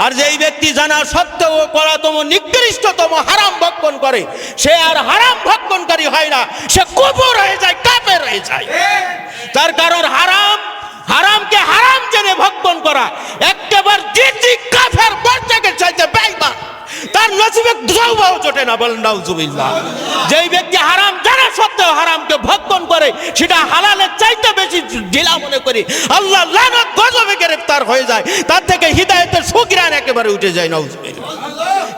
আর যেই ব্যক্তি জানা সত্ত্বেও করাতম নিকৃষ্টতম হারাম ভক্ষণ করে, সে আর হারাম ভক্ষণকারী হয় না, সে কুফর হয়ে যায়, কাফের হয়ে যায়। তার কারণ হারামকে হারাম জেনে ভক্ষণ করা একেবারে জিদ্দি কাফের পর্যায়ে চাইতে বেঈমান, তার নসিবে তওবাও জোটে না, বলেন নাউজুবিল্লাহ। যেই ব্যক্তি হারাম জানা সত্ত্বেও হারামকে ভক্ষণ করে, সেটা হালালের চাইতে বেশি ঢিলা মনে করি আল্লাহ লানত গজবে গ্রেফতার হয়ে যায়, তার থেকে হিদায়াতের সুঘ্রাণ একেবারে উঠে যায়। নাউজুবিল্লাহ।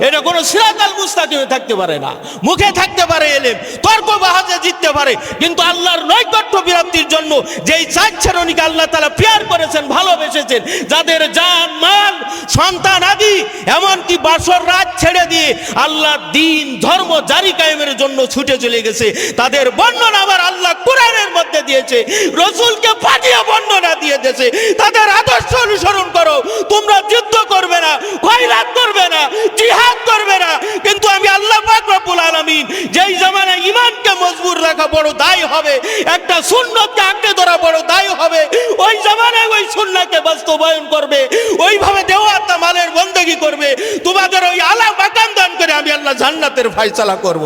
এটা কোনো সিরাতাল মুস্তাকিমে থাকতে পারে না। মুখে থাকতে পারে এলেম, তর্ক বাহাজে জিততে পারে, কিন্তু আল্লাহর নৈকট্য প্রাপ্তির জন্য যেই চার শ্রেণীকে আল্লাহ তাআলা প্যার করেছেন, ভালোবেসেছেন, যাদের জান মাল সন্তান আদি এমনকি বাসর রাত ছেড়ে দিয়ে আল্লাহ দিন ধর্ম জারি কায়েমের জন্য ছুটে চলে গেছে, তাদের বর্ণনা আবার আল্লাহ কোরআনের মধ্যে দিয়েছে, রাসূলকে পাঠিয়ে বর্ণনা দিয়ে দিয়েছে। তাদের আদর্শ অনুসরণ করো, তোমরা যুদ্ধ করবে না, খয়রাত করবে না, জিহাদ করবে না, কিন্তু আমি আল্লাহ পাক রব্বুল আলামিন যেই জামানায় ঈমানকে মজবুত রাখা বড় দায় হবে, একটা সুন্নতকে আঁকড়ে ধরা বড় দায় হবে, ওই জামানায় ওই সুন্নাহকে বাস্তবায়ন করবে, ওইভাবে দেওয়াত মালের বন্দেগী করবে, তোমাদের ওই আলা মাকাম দান করে আমি আল্লাহ জান্নাতের ফয়সালা করব।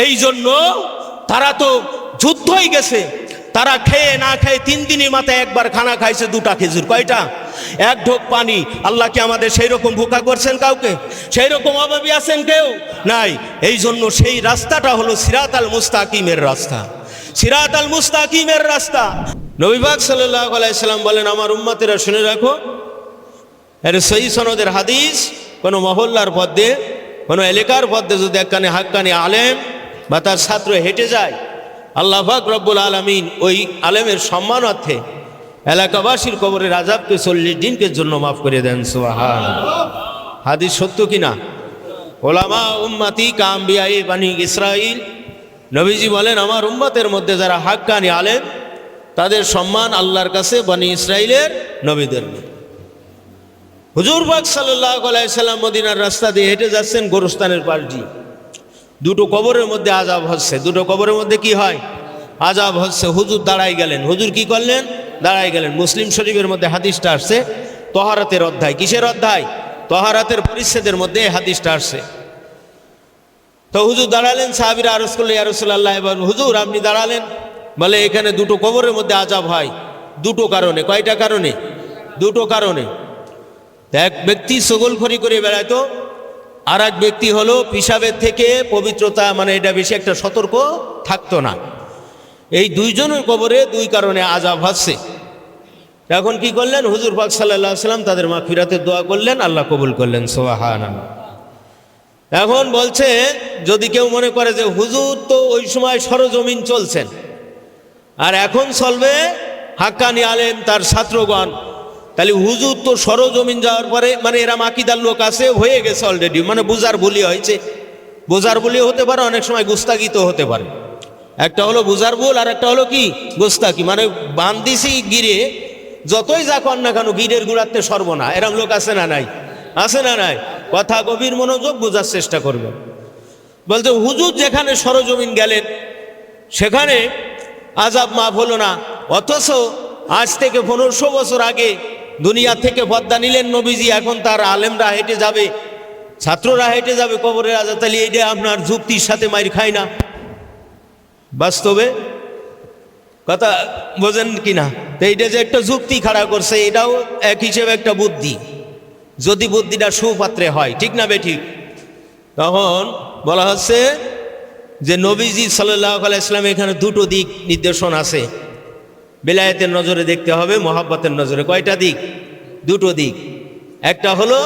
এই জন্য তারা তো যুদ্ধই গেছে, তারা খেয়ে না খেয়ে 3 দিনের মাথায় একবার খানা খাইছে, 2টা খেজুর, কয়টা, 1 ঢোক পানি। আল্লাহ কি আমাদের সেই রকম ভুকা করছেন কাউকে? সেই রকম অভাবী আছেন কেউ? নাই। এই জন্য সেই রাস্তাটা হলো সিরাতাল মুস্তাকিমের রাস্তা, সিরাতাল মুস্তাকিমের রাস্তা। নবী পাক সাল্লাল্লাহু আলাইহি সাল্লাম বলেন, আমার উম্মতেরা শুনে রাখো, এর সহিহ সনদের হাদিস, কোনো মহল্লার পথে, কোনো এলাকার পথে যদি একখানে হাক্কানি আলেম বা তার ছাত্র হেঁটে যায়, আল্লাহ পাক রব্বুল আলামিন ওই আলেমের সম্মানার্থে এলাকাবাসীর কবরের আযাবকে 40 দিনের জন্য মাফ করে দেন। সুবহানাল্লাহ। হাদিস সত্য কিনা? ওলামা উম্মতি কাম্বিয়ায়ে বানি ইসরাইল, নবীজি বলেন, আমার উম্মতের মধ্যে যারা হাক্কানি আলেম, তাদের সম্মান আল্লাহর কাছে বনি ইসরাইলের নবীদের। হুজুর পাক সাল্লাল্লাহু আলাইহি সাল্লাম মদিনার রাস্তা দিয়ে হেঁটে যাচ্ছেন, গোরস্থানের পাশ দিয়ে 2টো কবরের মধ্যে আযাব হচ্ছে। 2টো কবরের মধ্যে কি হয়? আযাব হচ্ছে। হুজুর দাঁড়াই গেলেন। হুজুর কি করলেন? দাঁড়াই গেলেন। মুসলিম শরীফের মধ্যে হাদিসটা আসছে, তহারাতের অধ্যায়। কিসের অধ্যায়? তহারাতের পরিচ্ছেদের মধ্যে হাদিসটা আসছে। তো হুজুর দাঁড়ালেন, সাহাবীরা আরজ করলেন, ইয়া রাসূলুল্লাহ, এবার হুজুর আপনি দাঁড়ালেন। বলে, এখানে 2টো কবরের মধ্যে আযাব হয় 2টো কারণে। কয়টা কারণে? 2টো কারণে। এক ব্যক্তি সগলখড়ি করে বেড়াইতো, আর এক ব্যক্তি হলো পিশাবের থেকে পবিত্রতা, মানে এটা বেশি একটা সতর্ক থাকতো না। এই 2 জনের কবরে 2 কারণে আযাব হচ্ছে। এখন কি করলেন? হুজুর পাক সাল্লাল্লাহু আলাইহি সাল্লাম তাদের মাগফিরাতের দোয়া করলেন, আল্লাহ কবুল করলেন। সুবহানাল্লাহ। এখন বলছে, যদি কেউ মনে করে যে হুজুর তো ওই সময় সরজমিন চলছেন, আর এখন চলবে হাক্কানি আলেম তার ছাত্রগণ, তাহলে হুজুর তো সরজমিন যাওয়ার পরে, মানে এরা মাকিদার লোক আছে, হয়ে গেছে অলরেডি, মানে বুজার বলি হয়েছে। বুজার বলি হতে পারে, অনেক সময় গুস্তাগিত হতে পারে। একটা হলো বুজার ভুল, আর একটা হলো কি গোস্তাকি, মানে বান্দিসি গিরে যতই যা কর না কেন গিরের গুড়াতে সর্বনা। এরকম লোক আছে না নাই? আছে না নাই? কথা গভীর মনোযোগ, বোঝার চেষ্টা করবে। বলতে হুজুর যেখানে সরজমিন গেলেন, সেখানে আযাব মাফ হলো না, অথচ আজ থেকে 1500 বছর আগে দুনিয়া থেকে পর্দা নিলেন নবীজি, এখন তার আলেমরা হেঁটে যাবে, ছাত্ররা হেঁটে যাবে কবরের আযাব। তাহলে এইটা আপনার যুক্তির সাথে মাইর খায় না? বাস্তবে কথা বোঝেন কিনা? তো এইটা যে একটা যুক্তি খাড়া করছে, এটাও এক হিসেবে একটা বুদ্ধি, যদি বুদ্ধিটা সুপাত্রে হয়, ঠিক না বেঠিক? তখন বলা হচ্ছে যে নবীজি সাল্লাল্লাহু আলাইহি সাল্লাম এখানে 2টো দিক নির্দেশন আছে। বেলায়েতের নজরে দেখতে হবে, মহাব্বতের নজরে। কয়টা দিক? 2টো দিক। একটা হলো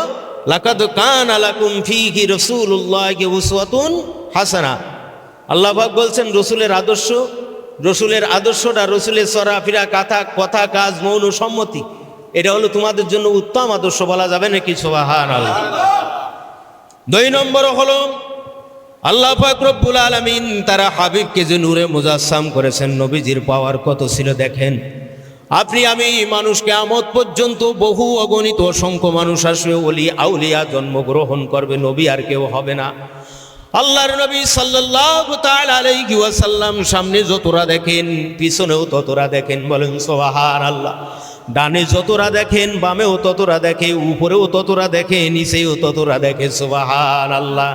লাকাদ কানা লাকুম ফীহি রাসূলুল্লাহি উসওয়াতুন হাসানাহ। আল্লাহ পাক বলছেন রসুলের আদর্শ, রসুলের আদর্শটা, রসুলের চলাফেরা, কথা কাজ, মৌন সম্মতি, এটা হলো তোমাদের জন্য উত্তম আদর্শ, বলা যাবে নাকি? সুবহানাল্লাহ। 2 নম্বর হলো আল্লাহ পাক রব্বুল আলামিন তারা হাবিবকে যে নূরে মুজাসসাম করেছেন, নবীজির পাওয়ার কত ছিল দেখেন। আপনি আমি মানুষ কিয়ামত পর্যন্ত বহু অগণিত অসংখ্য মানুষ আসবে, ওলি আউলিয়া জন্মগ্রহণ করবে, নবী আর কেউ হবে না। আল্লাহর নবী সাল্লাল্লাহু তাআলা আলাইহি ওয়াসাল্লাম সামনে যতরা দেখেন পিছনেও ততরা দেখেন, বলেন সুবহানাল্লাহ। ডানে যতরা দেখেন বামেও ততরা দেখে, উপরেও ততরা দেখে, নিচেও ততরা দেখে, সুবহানাল্লাহ।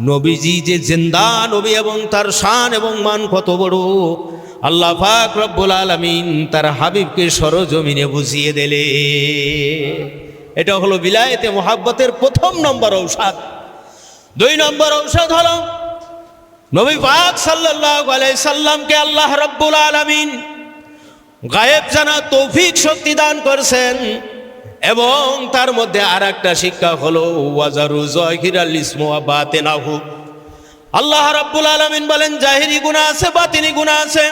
নবীজি যে জিন্দা নবী এবং তার শান এবং মান কত বড়, আল্লাহ পাক রব্বুল আলামিন তার হাবিবকে সরজমিনে বুঝিয়ে দিলে। এটা হলো বিলায়েতে মুহাব্বতের প্রথম নম্বর ঔষধ। 2 নম্বর ঔষধ হলো নবী পাক সাল্লাল্লাহু আলাইহি সাল্লামকে আল্লাহ রব্বুল আলামিন গায়েব জানা তৌফিক শক্তি দান করছেন। এবং তার মধ্যে আর একটা শিক্ষা হলো ওয়াজারু যাহিরাল ইসমু ওয়া বাতিনাহু। আল্লাহ রাব্বুল আলামিন বলেন জাহিরি গুনাহ আছে, বাতিনি গুনাহ আছে।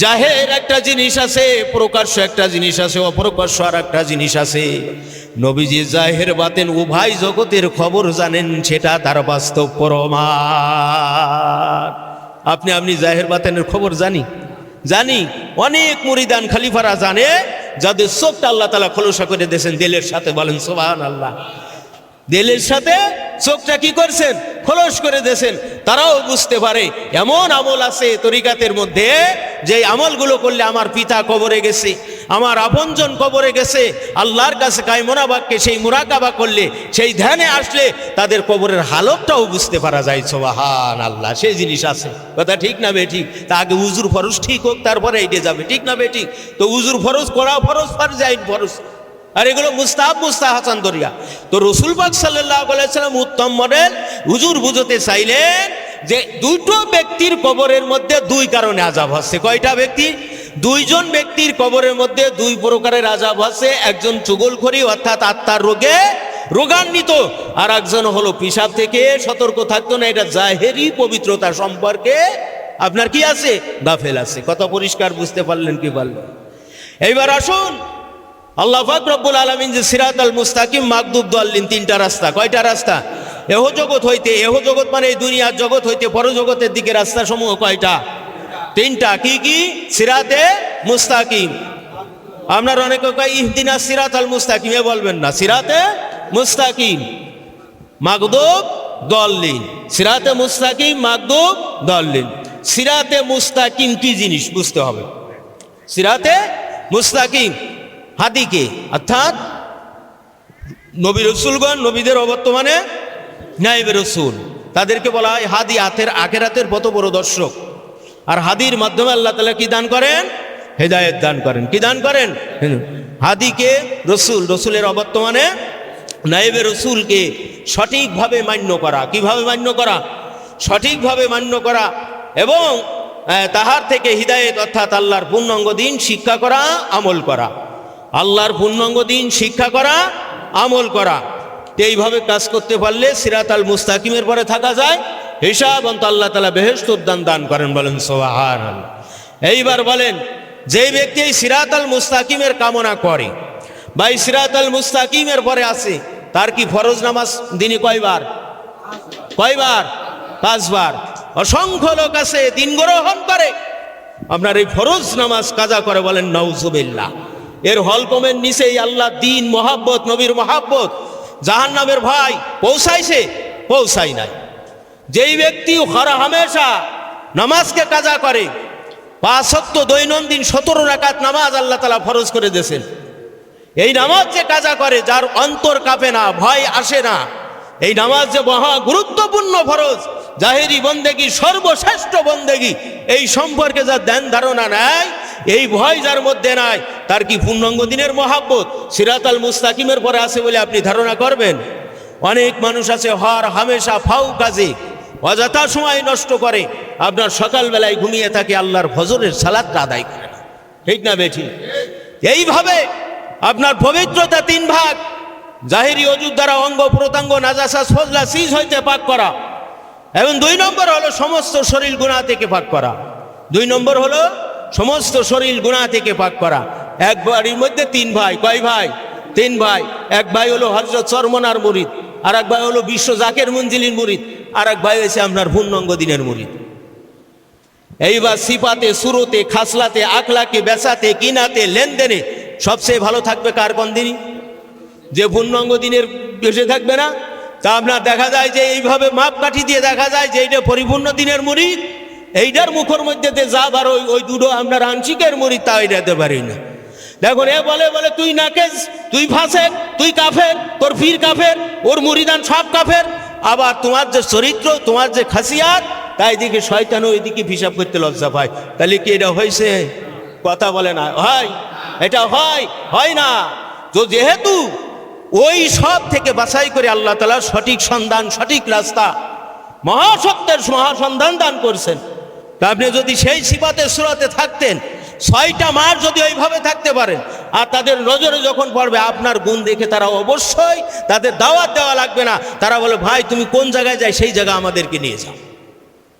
জাহের একটা জিনিস আছে, প্রকাশ্য একটা জিনিস আছে, অপ্রকাশ্য আর একটা জিনিস আছে। নবীজি জাহের বাতেন উভয় জগতের খবর জানেন, সেটা তার বাস্তব প্রমাণ। আপনি জাহের বাতেনের খবর জানি অনেক মুরিদান খলিফারা জানে, যাদের চোখটা আল্লাহ তাআলা খোলসা করে দিয়েছেন দিলের সাথে, বলেন সুবহানাল্লাহ। দিলের সাথে চোখটা কি করছেন, খোলস করে দিয়েছেন। তারাও বুঝতে পারে এমন আমল আছে তরিকাতের মধ্যে, যে আমলগুলো করলে আমার পিতা কবরে গেছে, আমার আপনজন কবরে গেছে, আল্লাহর কাছে কায়মনা বাক্যে সেই মুরাকাবা করলে, সেই ধ্যানে আসলে তাদের কবরের হালতটাও বুঝতে পারা যায়, সুবহানাল্লাহ। সেই জিনিস আছে, কথা ঠিক না বেঠিক? তা আগে উজুর ফরজ ঠিক হোক, তারপরে এইটা যাবে, ঠিক না বেঠিক? তো উজুর ফরজ করা ফরজ, ফরজ আইন ফরজ, আর এগুলো মুস্তাহাসান দরিয়া। তো রাসূল পাক সাল্লাল্লাহু আলাইহি ওয়াসাল্লাম উত্তম মডেল হুজুর বুঝতে চাইলেন যে দুটো ব্যক্তির কবরের মধ্যে 2 কারণে আযাব হচ্ছে। কয়টা ব্যক্তি? 2 জন ব্যক্তির কবরের মধ্যে 2 প্রকারের আযাব আছে। একজন চুগলখড়ি অর্থাৎ আত্মার রোগে রোগান্বিত, আর একজন হলো পিশাব থেকে সতর্ক থাকতো না। এটা জাহেরি পবিত্রতা সম্পর্কে আপনার কি আছে, গাফেল আছে। কত পরিষ্কার বুঝতে পারলেন কি পারলেন? এইবার আসুন, আল্লাহ পাক রব্বুল আলামিন যে সিরাতাল মুস্তাকিম মাগদুব দাল্লিন, 3টা রাস্তা। কয়টা রাস্তা? এহ জগৎ হইতে, এহ জগৎ মানে এই দুনিয়ার জগৎ হইতে পরজগতের দিকে রাস্তা সমূহ কয়টা? 3টা। কি কি? সিরাতে মুস্তাকিম। আপনার অনেকে কয় ইহদিনাস সিরাতাল মুস্তাকিম, এ বলবেন না, সিরাতে মুস্তাকিম মাগদুব দাল্লিন। সিরাতে মুস্তাকিম মাগদুব দাল্লিন। সিরাতে মুস্তাকিম কি জিনিস বুঝতে হবে। সিরাতে মুস্তাকিম হাদিকে, অর্থাৎ নবী রসুলগণ, নবীদের অবর্তমানে নায়েবে রসুল, তাদেরকে বলা হয় হাদি, আখেরাতের কত বড় দর্শক। আর হাদির মাধ্যমে আল্লাহ তাআলা কি দান করেন? হেদায়েত দান করেন। কি দান করেন? হাদিকে রসুল, রসুলের অবর্তমানে নায়েবে রসুলকে সঠিকভাবে মান্য করা। কিভাবে মান্য করা? সঠিকভাবে মান্য করা এবং তাহার থেকে হিদায়েত অর্থাৎ আল্লাহর পূর্ণাঙ্গ দিন শিক্ষা করা, আমল করা। আল্লাহর পূর্ণাঙ্গ দিন শিক্ষা করা, আমল করা। এইভাবে কাজ করতে পারলে সিরাতাল মুস্তাকিমের পরে থাকা যায়। হিসাব অন্ত আল্লাহ তাআলা বেহেশত দান করেন, বলেন সুবহানাল্লাহ। এইবার বলেন, যে ব্যক্তি এই সিরাতাল মুস্তাকিমের কামনা করে বা এই সিরাতাল মুস্তাকিমের পরে আছে, তার কি ফরজ নামাজ দিনে কয়বার? 5 বার। অসংখ্য লোক আছে দিন গ্রহণ করে, আপনার এই ফরজ নামাজ কাজা করে, বলেন নাউজুবিল্লাহ। এর হলকমের নিচেই আল্লাহ দিন, মহাব্বত, নবীর মহাব্বত, জাহান্নামের ভয় পৌঁছাইছে? পৌঁছাই নাই। যেই ব্যক্তি হামেশা নামাজকে কাজা করে, 5 ওয়াক্ত দৈনন্দিন 17 রাকাত নামাজ আল্লাহ তাআলা ফরজ করে দিয়েছেন। এই নামাজ যে কাজা করে, যার অন্তর কাঁপে না, ভয় আসে না, এই নামাজ যে মহা গুরুত্বপূর্ণ ফরজ, জাহেরি বন্দেগী, সর্বশ্রেষ্ঠ বন্দেগী, এই সম্পর্কে যার ধ্যান ধারণা নাই, এই ভয় যার মধ্যে নাই, তার কি পূর্ণাঙ্গ দিনের মহাব্বত সিরাতাল মুস্তাকিমের পরে আছে বলে আপনি ধারণা করবেন? অনেক মানুষ আছে হামেশা ফাউ কাজে অযথা সময় নষ্ট করে, আপনার সকালবেলায় ঘুমিয়ে থাকে, আল্লাহর ফজরের সালাতটা আদায় করে না, ঠিক না বেঠিক? এইভাবে আপনার পবিত্রতা 3 ভাগ। জাহেরি অজুর দ্বারা অঙ্গ প্রত্যঙ্গ নাজাসা ফজলা সিজ হইতে পাক করা, এবং 2 নম্বর হলো সমস্ত শরীর গুনাহ থেকে পাক করা। 2 নম্বর হলো সমস্ত শরীর গুনাহ থেকে পাক করা। এক বাড়ির মধ্যে 3 ভাই। কয় ভাই? 3 ভাই। এক ভাই হলো হযরত চরমনার মুরিদ, আর এক ভাই হলো বিশ্ব জাকের মঞ্জিলির মুরিদ, আর এক ভাই হয়েছে আপনার পূর্ণাঙ্গ দিনের মুরিদ। এইবার সিফাতে, সুরতে, খাসলাতে, আখলাকে, বেচাতে, কিনাতে, লেনদেনে সবচেয়ে ভালো থাকবে কার? কোন দিনই? যে পূর্ণাঙ্গ দিনের বেঁচে থাকবে না, তা আপনার দেখা যায় যে এইভাবে মাপকাঠি দিয়ে দেখা যায় যে এইটা পরিপূর্ণ দিনের মুরিদ, এইটার মুখের মধ্যে যা বার ওই দুটো আপনার আংশিকের মুরিদ তা এটাতে পারি না। দেখুন এ বলে বলে তুই নাকেস, তুই ফাঁসেক, তুই কাফের, তোর পীর কাফের, ওর মুরিদান সব কাফের। আবার তোমার যে চরিত্র, তোমার যে খাসিয়াত, তাই দিকে শয়তানও ওইদিকে হিসাব করতে লজ্জা পায়। তাহলে কি এটা হয়েছে? কথা বলে না হয়, এটা হয় না। তো যেহেতু ওই সব থেকে বাছাই করে আল্লাহ তাআলা সঠিক সন্ধান, সঠিক রাস্তা, মহাসত্যের মহাসন্ধান দান করছেন। তা আপনি যদি সেই সিফাতের সুরাতে থাকতেন, 6টা মাস যদি ওইভাবে থাকতে পারেন, আর তাদের নজরে যখন পড়বে আপনার গুণ দেখে তারা অবশ্যই, তাদের দাওয়াত দেওয়া লাগবে না, তারা বলে ভাই তুমি কোন জায়গায় যাই সেই জায়গা আমাদেরকে নিয়ে যাও।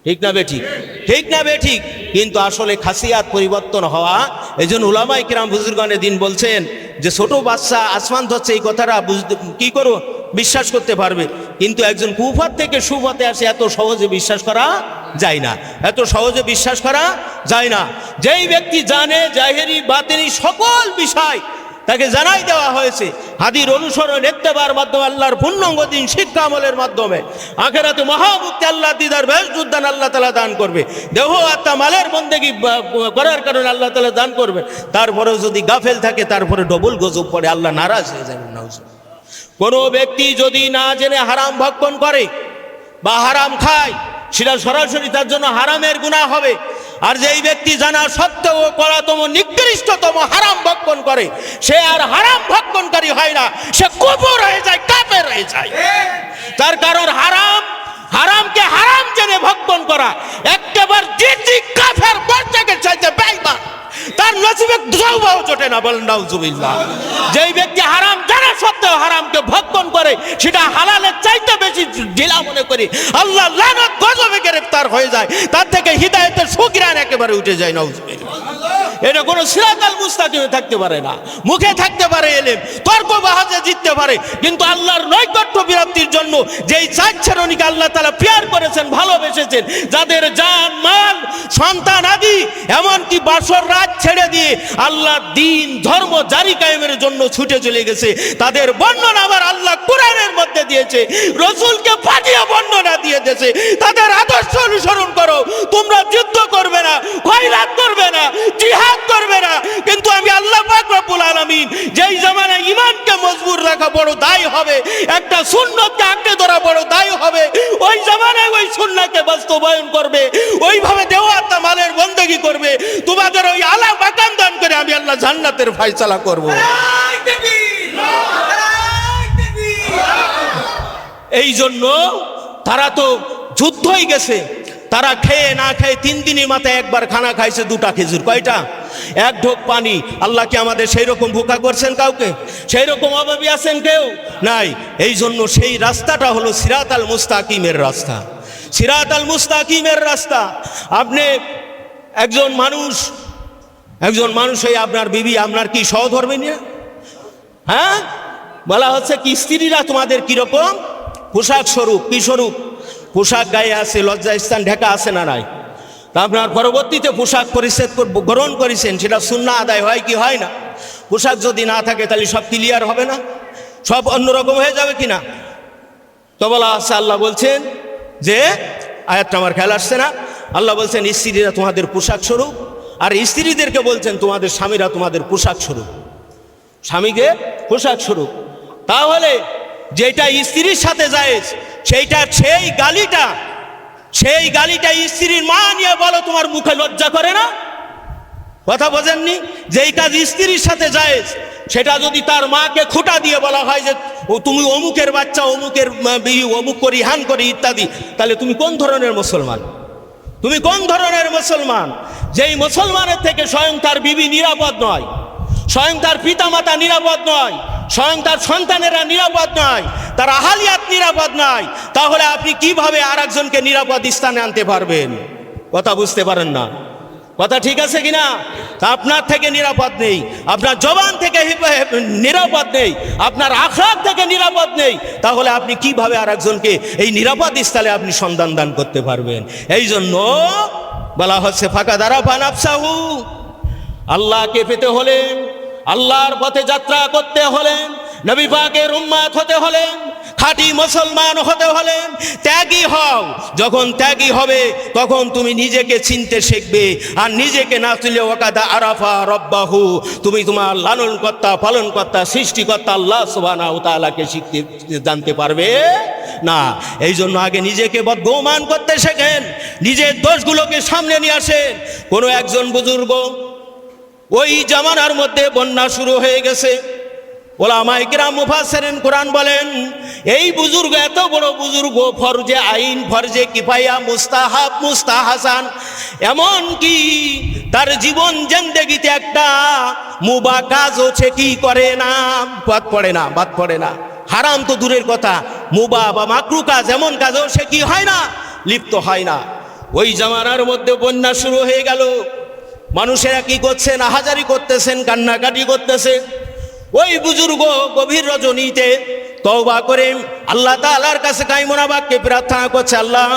ঠিক না বেঠিক? ঠিক না বেঠিক? কিন্তু আসলে খাসিয়াত পরিবর্তন হওয়া, এই জন্য উলামায়ে কিরাম বুজুর্গানে দিন বলছেন যে ছোট বাচ্চা আসমান ধরছে এই কথাটা বুঝতে কি করো বিশ্বাস করতে পারবে, কিন্তু একজন কুফার থেকে সুফাতে আসে এত সহজে বিশ্বাস করা যায় না, এত সহজে বিশ্বাস করা যায় না। যেই ব্যক্তি জানে জাহেরি বাতিনি সকল বিষয় তাকে জানাই দেওয়া হয়েছে, হাদির অনুসরণ ইত্তেবার মাধ্যমে, আল্লাহর পূর্ণাঙ্গ দিন শিক্ষা আমলের মাধ্যমে আখিরাতে মহামুক্তি, আল্লাহ দিদার বেহেশত উদ্যান আল্লাহ তাআলা দান করবে, দেহ আত্মা মালের বন্দেগী করার কারণে আল্লাহ তাআলা দান করবে। তারপরেও যদি গাফেল থাকে তারপরে ডবল গজব পড়ে, আল্লাহ নারাজ হয়ে যাবেন। নাউজুবিল্লাহ। কোনো ব্যক্তি যদি না জেনে হারাম ভক্ষণ করে বা হারাম খায়, সেটা সরাসরি তার জন্য হারামের গুনাহ হবে। আর যেই ব্যক্তি জানা সত্ত্বেও কড়াতম নিকৃষ্টতম হারাম ভক্ষণ করে, সে আর হারাম ভক্ষণকারী হয় না, সে কুফর হয়ে যায়, কাফের হয়ে যায়। তার কারণ হারামকে হারাম জেনে ভক্ষণ করা একেবারে দ্বিতীয় কাফের পর্যায়ে চাইতে বেঈমান, তার নসিবে তওবাও জোটে না। বলেন নাউজুবিল্লাহ। যেই ব্যক্তি হারাম জানা সত্ত্বেও হারামকে ভক্ষণ করে, সেটা হালালের চাইতে বেশি ঢিলা মনে করি আল্লাহ লানত গজবে গ্রেফতার হয়ে যায়, তার থেকে হিদায়াতের সুঘ্রাণ একেবারে উঠে যায়। নাউজুবিল্লাহ। এটা কোনো সিরাতাল মুস্তাকিমে থাকতে পারে না। মুখে থাকতে পারে এলেম, তর্ক বাহাজে জিততে পারে, কিন্তু আল্লাহর নৈকট্য প্রাপ্তির জন্য যেই 4 শ্রেণীকে আল্লাহ তাআলা প্যার করেছেন, ভালোবেসেছেন, যাদের জান মাল সন্তান আদি এমনকি বাসর রাত ছেড়ে দিয়ে আল্লাহ দিন ধর্ম জারি কায়েমের জন্য ছুটে চলে গেছে, তাদের বর্ণনা আবার আল্লাহ কোরআনের মধ্যে দিয়েছে, রাসূলকে পাঠিয়ে বর্ণনা দিয়ে দিয়েছে। তাদের আদর্শ অনুসরণ করো, তোমরা যুদ্ধ করবে না, খয়রাত করবে না, জিহাদ করবে না, কিন্তু আমি আল্লাহ পাক রব্বুল আলামিন যেই জামানায় ঈমানকে মজবুত রাখা বড় দায় হবে, একটা সুন্নতকে আঁকড়ে ধরা বড় দায় হবে, ওই জামানায় ওই সুন্নাহকে বাস্তবায়ন করবে, ওইভাবে দেওয়াত মালের বন্দেগী করবে, তোমাদের ওই আলা মাকাম দান করে আমি আল্লাহ জান্নাতের ফয়সালা করব। এই জন্য তারা তো যুদ্ধই গেছে, তারা খেয়ে না খেয়ে 3 দিনের মাথায় একবার খানা খাইছে, 2টা খেজুর। কয়টা? 1 ঢোক পানি। আল্লাহ কি আমাদের সেই রকম ভুকা করছেন কাউকে? সেই রকম অভাবী আছেন কেউ? নাই। এই জন্য সেই রাস্তাটা হলো সিরাতাল মুস্তাকিমের রাস্তা, সিরাতাল মুস্তাকিমের রাস্তা। আপনি একজন মানুষ হয়ে আপনার বিবি আপনার কি সহধর্মী না? হ্যাঁ, বলা হচ্ছে কি স্ত্রীরা তোমাদের কিরকম পোশাক স্বরূপ, কি স্বরূপ? পোশাক গায়ে আছে, লজ্জা স্থান ঢাকা আছে না নাই? তা আপনার পরবর্তীতে পোশাক পরিচ্ছেদ গ্রহণ করেছেন, সেটা সুন্নাহ আদায় হয় কি হয় না? পোশাক যদি না থাকে তাহলে সব ক্লিয়ার হবে না? সব অন্যরকম হয়ে যাবে কিনা? তো বলা আছে, আল্লাহ বলছেন যে, আয়াতটা আমার খেয়াল আসছে না, আল্লাহ বলছেন স্ত্রীরা তোমাদের পোশাক স্বরূপ, আর স্ত্রীদেরকে বলছেন তোমাদের স্বামীরা তোমাদের পোশাক স্বরূপ, স্বামীকে পোশাক স্বরূপ। তাহলে যেটা স্ত্রীর সাথে জায়েজ, সেইটা সেই গালিটা স্ত্রীর মা নিয়ে বলো, তোমার মুখে লজ্জা করে না? কথা বোঝেননি? যেই কাজ স্ত্রীর সাথে জায়েজ, সেটা যদি তার মাকে খুঁটা দিয়ে বলা হয় যে তুমি অমুকের বাচ্চা, অমুকের অমুক করি, হান করি ইত্যাদি, তাহলে তুমি কোন ধরনের মুসলমান? তুমি কোন ধরনের মুসলমান? যেই মুসলমানের থেকে স্বয়ং তার বিবি নিরাপদ নয়, স্বয়ং তার পিতামাতা নিরাপদ নয়, স্বয়ং তার সন্তানেরা নিরাপদ নয়, তার আহালিয়াত নিরাপদ নয়, তাহলে আপনি কিভাবে আর একজনকে নিরাপদ স্থানে আনতে পারবেন? কথা বুঝতে পারেন না? কথা ঠিক আছে কিনা? আপনার থেকে নিরাপদ নেই, আপনার জবান থেকে নিরাপদ নেই, আপনার আখলাক থেকে নিরাপদ নেই, তাহলে আপনি কিভাবে আর একজনকে এই নিরাপদ স্থলে আপনি সন্ধান দান করতে পারবেন? এই জন্য বলা হচ্ছে ফাঁকা দ্বারা বানাফসাহু, আল্লাহকে পেতে হলে, আল্লাহর পথে যাত্রা করতে হলে নবী পাকের উম্মত হতে হলে, খাঁটি মুসলমান হতে হলে ত্যাগী হও। যখন ত্যাগী হবে তখন তুমি নিজেকে চিনতে শিখবে। আর নিজেকে না চিনলে ওয়াকাদা আরাফা রব্বাহু, তুমি তোমার লালনকর্তা পালনকর্তা সৃষ্টিকর্তা আল্লাহ সুবহানাহু ওয়া তাআলাকে শিখতে জানতে পারবে না। এই জন্য আগে নিজেকে বদগুমান করতে শেখেন, নিজের দোষগুলোকে সামনে নিয়ে আসেন। কোনো একজন বুজুর্গ, ওই জামানার মধ্যে বন্যা শুরু হয়ে গেছে, ওলামায়ে কিরাম মুফাসসিরিন কোরআন বলেন এই বুজুর্গ এত বড় বুজুর্গ, ফরজে আইন ফরজে কিফায়া মুস্তাহাব মুস্তাহাসান, এমন কি তার জীবন জিন্দেগিতে একটা মুবাহ কাজ হচ্ছে কি করে না, বাদ পড়ে না। হারাম তো দূরের কথা, মুবাহ বা মাকরু কাজ এমন কাজও সে কি হয় না, লিপ্ত হয় না। ওই জামানার মধ্যে বন্যা শুরু হয়ে গেল, মানুষেরা কি করছেন, আহাজারি করতেছেন, কান্নাকাটি করতেছে। ওই বুজুর্গ গভীর রজনীতে তওবা করে আল্লাহ তাআলার কাছে কায়মনা বাক্যে প্রার্থনা করছে, আল্লাহ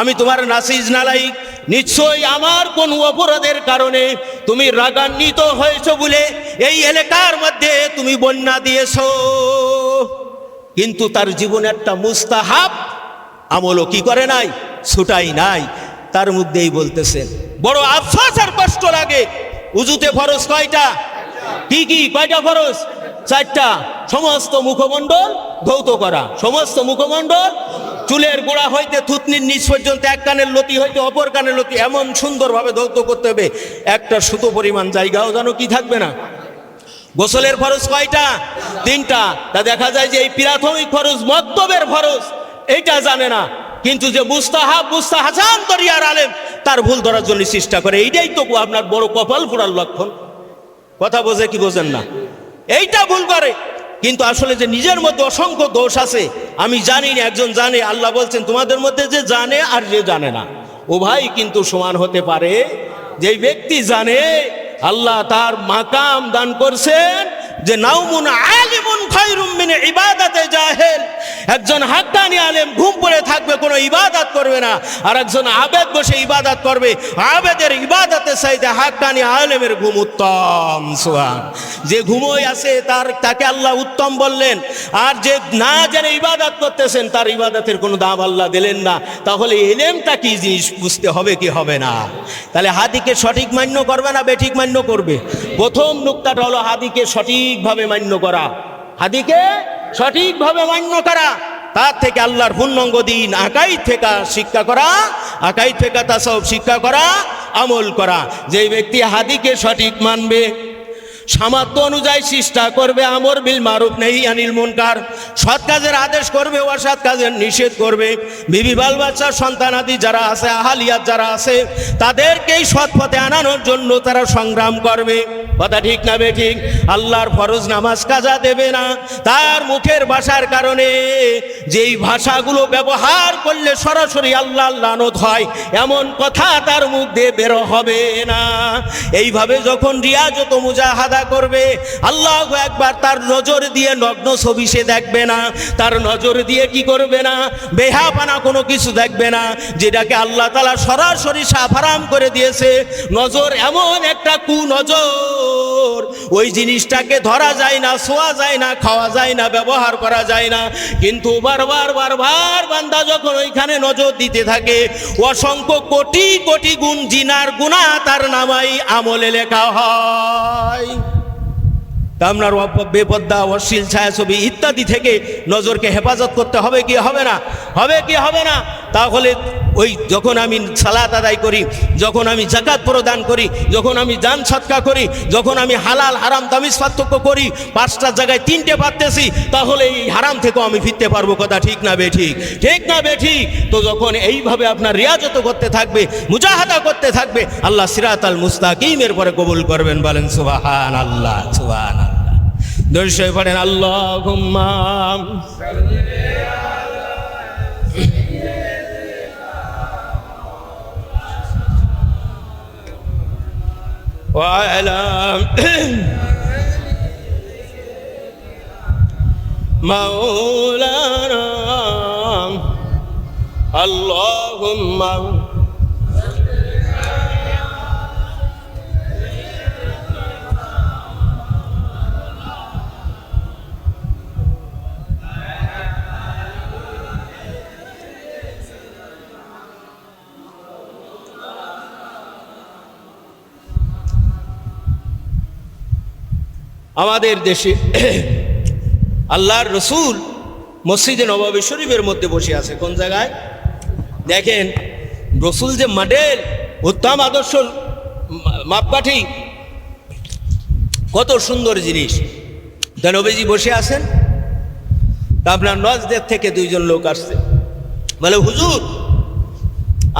আমি তোমার নাসিজ নালাইক, নিশ্চয়ই আমার কোন অপরাধের কারণে তুমি রাগান্বিত হয়েছো বলে এই এলাকার মধ্যে তুমি বন্যা দিয়েছো। কিন্তু তার জীবনে একটা মুস্তাহাব আমলও কি করে নাই, ছুটাই নাই। তার মধ্যেই বলতেছেন বড় আফসোস আর কষ্ট লাগে, উজুতে ফরজ কয়টা, কি কয়টা ফরজ, 4টা। সমস্ত মুখমণ্ডল ধৌত করা, সমস্ত মুখমণ্ডল চুলের গোড়া হইতে থুতনির নিচ পর্যন্ত, এক কানের লতি হইতে অপর কানের লতি, এমন সুন্দরভাবে ধৌত করতে হবে, একটা সুতো পরিমাণ জায়গাও যেন কি থাকবে না। গোসলের ফরজ কয়টা, 3টা। তা দেখা যায় যে এই প্রাথমিক ফরজ মক্তবের ফরজ এইটা জানে না, কিন্তু যে মুস্তাহাব মুস্তাহাসান দরিয়ার আলেম তার ভুল ধরার জন্য চেষ্টা করে। এইটাই তো আপনার বড় কপাল পোড়ার লক্ষণ। কথা বোঝে কি বোঝেন না, এইটা ভুল করে। কিন্তু আসলে যে নিজের মধ্যে অসংখ্য দোষ আছে আমি জানি না, একজন জানে। আল্লাহ বলছেন তোমাদের মধ্যে যে জানে আর যে জানে না ও ভাই কিন্তু সমান হতে পারে। যেই ব্যক্তি জানে আল্লাহ তার মাকাম দান করছেন যে নাউমুন আলিমুন খায়রুম মিন ইবাদাতে জাহিল। একজন হাক্কানি আলেম ঘুম পড়ে থাকবে, কোনো ইবাদত করবে না, আর একজন আবেদ বসে ইবাদত করবে। আবেদের ইবাদতের চাইতে হাক্কানি আলেমের ঘুম উত্তম। সুবহান। যে ঘুমোয় আছে তাকে আল্লাহ উত্তম বললেন, আর যে না জেনে ইবাদত করতেছেন তার ইবাদতের কোনো দাম আল্লাহ দিলেন না। তাহলে ইলমটা কি জিনিস বুঝতে হবে কি হবে না। তাহলে হাদিকে সঠিক মান্য করবে না বেঠিক মান্য করবে। প্রথম নুকতাটা হলো হাদিকে সঠিকভাবে মান্য করা, হাদিকে সঠিকভাবে মান্য করা। তার থেকে আল্লাহর পূর্ণাঙ্গ দিন আকাইদ থেকে শিক্ষা করা, আকাইদ থেকে তাসাউফ শিক্ষা করা, আমল করা। যেই ব্যক্তি হাদিকে সঠিক মানবে, সামর্থ্য অনুযায়ী চেষ্টা করবে, আমর বিল মারুফ নেই আনিল মুনকার, সৎ কাজের আদেশ করবে, অসৎ কাজের নিষেধ করবে। বিবি বাল বাচ্চা সন্তানাদি যারা আছে, আহালিয়াত যারা আছে, তাদেরকেই সৎ পথে আনানোর জন্য তারা সংগ্রাম করবে। কথা ঠিক না বেঠিক? আল্লাহর ফরজ নামাজ কাজা দেবে না, তার মুখের ভাষার কারণে যেই ভাষাগুলো ব্যবহার করলে সরাসরি আল্লাহ লানত হয় এমন কথা তার মুখ দিয়ে বেরো হবে না। এইভাবে যখন রিয়াজত মুজাহাদা করবে, আল্লাহু আকবার, তার নজর দিয়ে নগ্ন ছবি সে দেখবে না, তার নজর দিয়ে কি করবে না, বেহাপানা কোনো কিছু দেখবে না, যেটাকে আল্লাহ তাআলা সরাসরি সাফ হারাম করে দিয়েছে। নজর এমন একটা কুনজর, ওই জিনিসটাকে ধরা যায় না, ছোঁয়া যায় না, খাওয়া যায় না, ব্যবহার করা যায় না। কিন্তু বারবার বান্দা যখন ওইখানে নজর দিতে থাকে, অসংখ্য কোটি কোটি গুণ জিনার গুনাহ তার নামাই আমলে লেখা হয়। আপনার বেপর্দা অশ্লীল ছায়াছবি ইত্যাদি থেকে নজরকে হেফাজত করতে হবে কি হবে না, হবে কি হবে না? তাহলে ওই যখন আমি সালাত আদায় করি, যখন আমি যাকাত প্রদান করি, যখন আমি দান সদকা করি, যখন আমি হালাল হারাম তামিজ পার্থক্য করি, 5টা জায়গায় 3টে পারতেছি, তাহলে এই হারাম থেকেও আমি ফিরতে পারবো। কথা ঠিক না বেঠিক? ঠিক না বেঠিক? তো যখন এইভাবে আপনার রিয়াজত করতে থাকবে, মুজাহাদা করতে থাকবে, আল্লাহ সিরাতাল মুস্তাকিমের পরে কবুল করবেন। বলেন সুবহানাল্লাহ, সুবহানাল্লাহ। দর্শক পড়েন আল্লাহুম্মা ওয়া আলা মাওলানা আল্লাহুম্মা আমাদের দেশে আল্লাহর রসুল মসজিদে নববী শরীফের মধ্যে বসে আছে। কোন জায়গায়? দেখেন রসুল যে মডেল, উত্তম আদর্শ মাপকাঠি, কত সুন্দর জিনিস। তা নবীজি বসে আছেন, তা আপনার নজদের থেকে দুইজন লোক আসছে, বলে হুজুর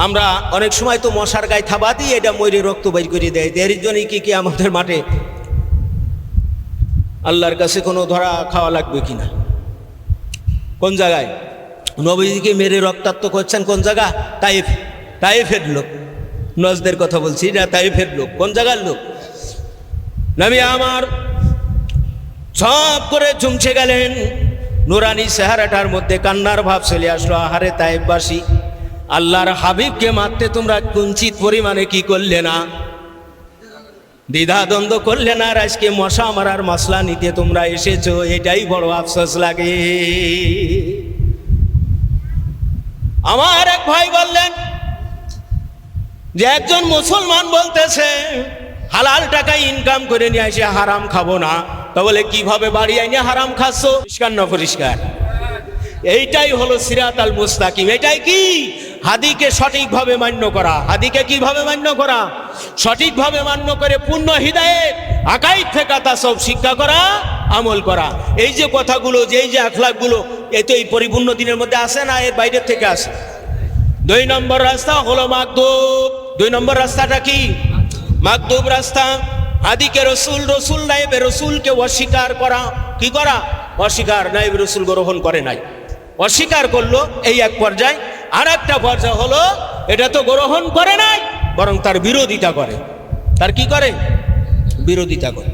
আমরা অনেক সময় তো মশার গায়ে থাবা দিই, এটা ময়ূরে রক্ত বাইর করে দেয়, এর জন্যই কি আমাদের মাঠে আল্লাহর কাছে কোনো ধরা খাওয়া লাগবে কিনা? কোন জায়গায়? নবীজিকে মেরে রক্তাক্ত করছেন কোন জায়গা? তাইফ। তাইফের লোক, নজদের কথা বলছি, এটা তাইফের লোক। কোন জায়গার লোক? নবী আমার সব করে ঝুমছে গেলেন, নুরানি চেহারাটার মধ্যে কান্নার ভাব চলে আসলো। আহারে তাইফবাসী, আল্লাহর হাবিবকে মারতে তোমরা কুঞ্চিত পরিমাণে কি করলে না? দ্বিধাদ্বন্দ্ব করলে না? আর আজকে মশা মারার মশলা নিতে তোমরা এসেছো, এটাই বড় আফসোস লাগে। আমার এক ভাই বললেন যে একজন মুসলমান বলতেছে হালাল টাকা ইনকাম করে নিয়ে এসে হারাম খাবো না। তা বলে কিভাবে বাড়ি আইনে হারাম খাচ্ছ? পরিষ্কার না পরিষ্কার? এইটাই হলো সিরাত আল মুস্তাকিম। এটাই কি? হাদিকে সঠিকভাবে মান্য করা। হাদিকে কিভাবে মান্য করা? সঠিকভাবে মান্য করে পূর্ণ হিদায়েত আকাইদ থেকে তা সব শিক্ষা করা, আমল করা। এই যে কথাগুলো, যে এই যে আখলাকগুলো, এই তো এই পরিপূর্ণ দিনের মধ্যে আসে না, এর বাইরের থেকে আসে। 2 নম্বর রাস্তা হলো মাকদুব। 2 নম্বর রাস্তাটা কি? মাকদুব রাস্তা। হাদিকে রসুল, রসুল নাইবে রসুলকে অস্বীকার করা। কি করা? অস্বীকার। নাইবে রসুল গ্রহণ করে নাই, অস্বীকার করলো, এই এক পর্যায়। আর একটা পর্যায় হলো এটা তো গ্রহণ করে নাই, বরং তার বিরোধিতা করে। তার কি করে? বিরোধিতা করে।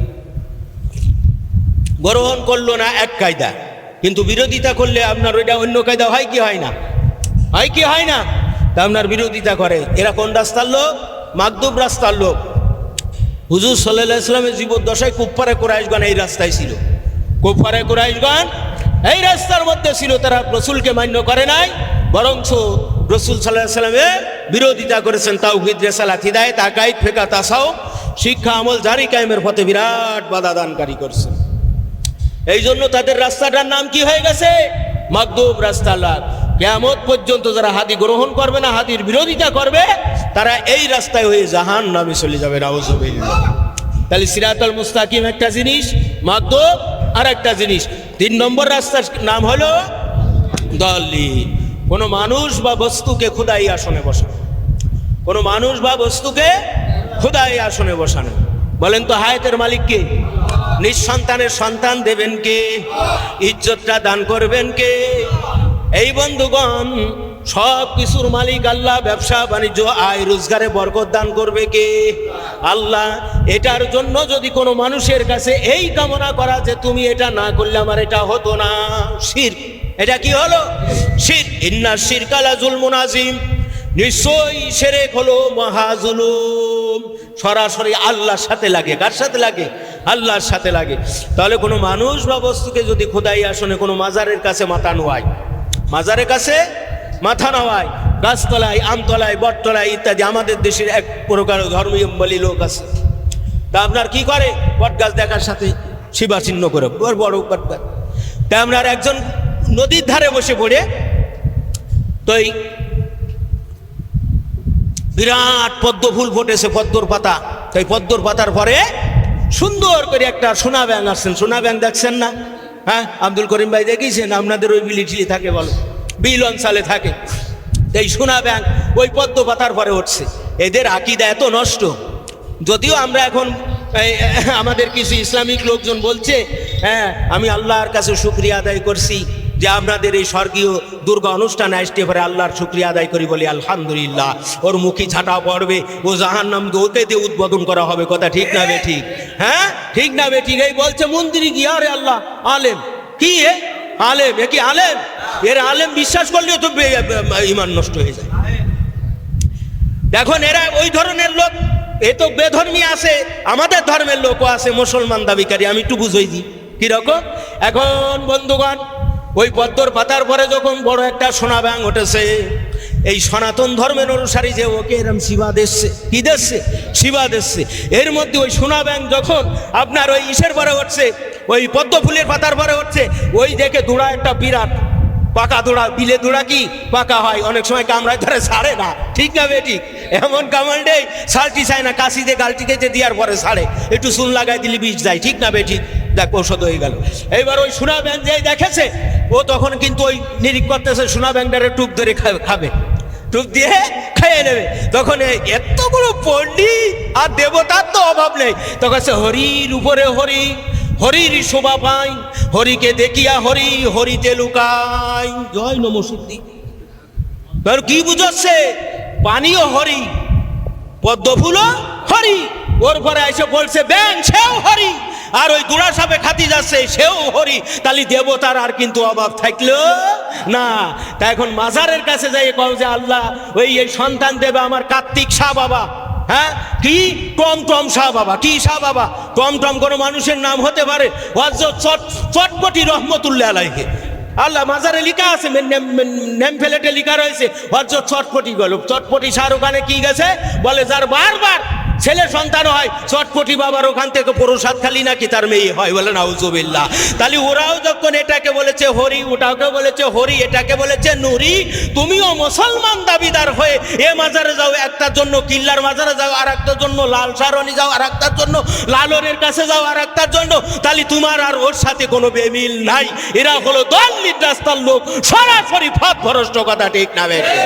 গ্রহণ করলো না এক কায়দা, কিন্তু বিরোধিতা করলে আপনার ওইটা অন্য কায়দা হয় কি হয় না? হয় কি হয় না? তা আপনার বিরোধিতা করে। এরা কোন রাস্তার লোক? মাকদুব রাস্তার লোক। হুজুর সাল্লাল্লাহু আলাইহি ওয়াসাল্লামের জীবদ্দশায় কুফফারে কুরাইশগণ এই রাস্তায় ছিল। কুফফারে কুরাইশগণ এই রাস্তার মধ্যে ছিল। তারা রসুলকে মান্য করে নাই, বরঞ্চ রসুল সাল্লাল্লাহু আলাইহি ওয়াসাল্লামের বিরোধিতা করেছেন। তাওহীদ, রিসালাত, হিদায়াত, আকাইদ, ফিকহ, তাসাউফ, শিক্ষা, আমল জারি কায়েমের পথে বিরাট বাধা দানকারী করছেন। এই জন্য তাদের রাস্তাটার নাম কি হয়ে গেছে? মাকদুব রাস্তা। কিয়ামত পর্যন্ত যারা হাদি গ্রহণ করবে না, হাদির বিরোধিতা করবে, তারা এই রাস্তায় হয়ে জাহান্নামে চলে যাবে। নাউযুবিল্লাহ। তাহলে সিরাতুল মুস্তাকিম একটা জিনিস, মাকদুব আর একটা জিনিস। 3 নম্বর রাস্তার নাম হলো দালিল। কোনো মানুষ বা বস্তুকে খোদাই আসনে বসানো। কোনো মানুষ বা বস্তুকে খোদাই আসনে বসানো। বলেন তো হায়াতের মালিক কে? নিঃসন্তানের সন্তান দেবেন কে? ইজ্জতটা দান করবেন কে? এই বন্ধুগণ, সব কিছুর মালিক আল্লাহ। ব্যবসা বাণিজ্য, আয় রোজগারে বরকত দান করবে কে? আল্লাহ। এটার জন্য যদি কোনো মানুষের কাছে এই কামনা করা যে তুমি এটা না করলে আমার এটা হতো না, শিরক। এটা কি হলো? শিরক। ইন্না শিরকা লা যুলমুন আযীম। নিশ্চয়ই শিরক হলো মহাজুলুম। সরাসরি আল্লাহর সাথে লাগে। কার সাথে লাগে? আল্লাহর সাথে লাগে। তাহলে কোনো মানুষ বা বস্তুকে যদি খোদাই আসনে, কোনো মাজারের কাছে মাথা নোয়ায়, মাজারের কাছে মাথা নেওয়ায়, গাছতলায়, আমতলায়, বটতলায় ইত্যাদি। আমাদের দেশের এক প্রকার ধর্মীয় বলি লোক আছে, তা আপনার কি করে? বট গাছ দেখার সাথে শিবা চিহ্ন করে, বড় বড় বট গাছ। তাই আপনার একজন নদীর ধারে বসে পড়ে, তো এই বিরাট পদ্ম ফুল ফুটেছে, পদ্মর পাতা। তাই পদ্মর পাতার পরে সুন্দর করে একটা সোনা ব্যাঙ আসছেন। সোনা ব্যাঙ দেখছেন না? হ্যাঁ, আব্দুল করিম ভাই দেখিয়েছেন? আপনাদের ওই বিলিটিলি থাকে, বলো বিল অঞ্চলে থাকে। এই সোনা ব্যাঙ ওই পদ্ম পাতার পরে উঠছে। এদের আকীদা এত নষ্ট। যদিও আমরা এখন আমাদের কিছু ইসলামিক লোকজন বলছে, হ্যাঁ আমি আল্লাহর কাছে শুকরিয়া আদায় করছি যে আপনাদের এই স্বর্গীয় দুর্গা অনুষ্ঠানে আসতে পারে, আল্লাহর শুকরিয়া আদায় করি, বলি আলহামদুলিল্লাহ। ওর মুখী ঝাঁটা পড়বে, ও জাহান্নামকে ওতে দিয়ে উদ্বোধন করা হবে। কথা ঠিক না বে ঠিক? হ্যাঁ ঠিক না বে ঠিক? এই বলছে মন্দিরে গিয়ে, আরে আল্লাহ আলেম কি? আলেম? এ কি আলেম? এর আলেম বিশ্বাস করলেও তো ইমান নষ্ট হয়ে যায়। এখন এরা ওই ধরনের লোক। এ তো বেধর্মী আছে, আমাদের ধর্মের লোকও আছে মুসলমান দাবিকারী। আমি একটু বুঝাই দিই কিরকম। এখন বন্ধুগণ, ওই পদ্মর পাতার পরে যখন বড় একটা সোনা ব্যাঙ উঠেছে, এই সনাতন ধর্মের অনুসারী যে ওকে এরম শিবাদ এসছে, কি দেখছে? শিবাদ এসছে। এর মধ্যে ওই সোনা ব্যাং যখন আপনার ওই ইসের পরে উঠছে, ওই পদ্ম ফুলের পাতার পরে উঠছে, ওই দেখে দৌড়া একটা বিরাট পাকা দৌড়া, বিলে দৌড়া কি পাকা হয়, অনেক সময় কামড়ায় ধরে ছাড়ে না, ঠিক না বেটি? এমন কামড় দেয় ছাড়টি চায় না, কাশি দিয়ে গালটি কেটে দেওয়ার পরে ছাড়ে, একটু চুন লাগাই দিলে বিষ যায়, ঠিক না বেটি? দেখ ঔষধ হয়ে গেল। এইবার ওই সোনা ব্যাং যে দেখেছে, ও তখন কিন্তু ওই নিরিখ করতেছে, সোনা ব্যাংটারে টুপ ধরে খাবে, টুপ দিয়ে খেয়ে নেবে। তখন এত বড় পণ্ডিত আর দেবতার তো অভাব নেই, তখন সে হরির উপরে হরি, হরির শোভা পাই, হরিকে দেখিয়া হরি, হরিতে লুকাই। জয় নম সিদ্ধি। কি বুঝাচ্ছে? পানিও হরি, পদ্ম ফুলও হরি, ওর পরে এসে বলছে ব্যাং সেও হরি, আর ওই দুড়া সাপে খাতি যাচ্ছে সেও হরি, তাহলে দেবতার আর কিন্তু অভাব থাকলো না। তা এখন মাজারের কাছে যাই কও যে আল্লাহ ওই সন্তান দেবে আমার কার্তিক শাহ বাবা। হ্যাঁ, কি টমটম শাহ বাবা? কি শাহ বাবা? টমটম কোনো মানুষের নাম হতে পারে? চটপটি রহমতুল্লাহ আলাইহি। আল্লাহ মাজারে লিখা আছে, নেম প্লেটে লিখা রয়েছে হযরত চটপটি গেল। চটপটি শাহর ওখানে কি গেছে বলে, যার বারবার ছেলে সন্তান হয় চটপটি বাবার ওখান থেকে প্রসাদ খালি নাকি তার মেয়ে হয়, বলে নাউজুবিল্লাহ। তাহলে ওরাও যখন এটাকে বলেছে হরি, ওটাকে বলেছে হরি, এটাকে বলেছে নুরি, তুমিও মুসলমান দাবিদার হয়ে এ মাজারে যাও, একটার জন্য কিল্লার মাজারে যাও, আর একটার জন্য লাল সারণি যাও, আর একটার জন্য লালনের কাছে যাও, আর একটার জন্য, তাহলে তোমার আর ওর সাথে কোনো বেমিল নাই। এরা হলো দলিত রাস্তার লোক, সরাসরি পথ ভ্রষ্ট, কথা ঠিক না বেঠিক?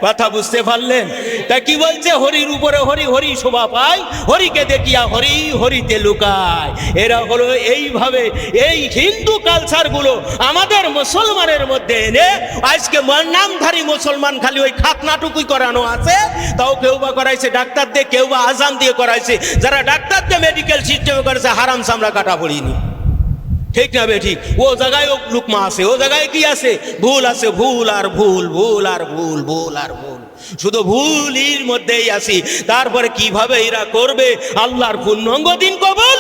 কথা বুঝতে পারলেন? তা কি বলছে? হরির উপরে হরি, হরি শোভা পায়, হরিকে দেখিয়া হরি, হরিতে লুকায়। এরা হলো এইভাবে এই হিন্দু কালচারগুলো আমাদের মুসলমানের মধ্যে এনে আজকে নামধারী মুসলমান খালি ওই খাতনাটুকুই করানো আছে, তাও কেউ বা করাইছে ডাক্তার দিয়ে, কেউ বা আজান দিয়ে করাইছে। যারা ডাক্তার দিয়ে মেডিকেল সিস্টেমে করেছে হারাম চামড়া কাটা পড়িনি, ঠিক না বেঠিক? ও জায়গায় ও লুকমা আছে, ও জায়গায় কি আছে? ভুল আছে, ভুল আর ভুল, ভুল আর ভুল, ভুল আর ভুল, শুধু ভুলের মধ্যেই আছি। তারপরে কিভাবে এরা করবে আল্লাহর পূর্ণাঙ্গ দিন কবুল?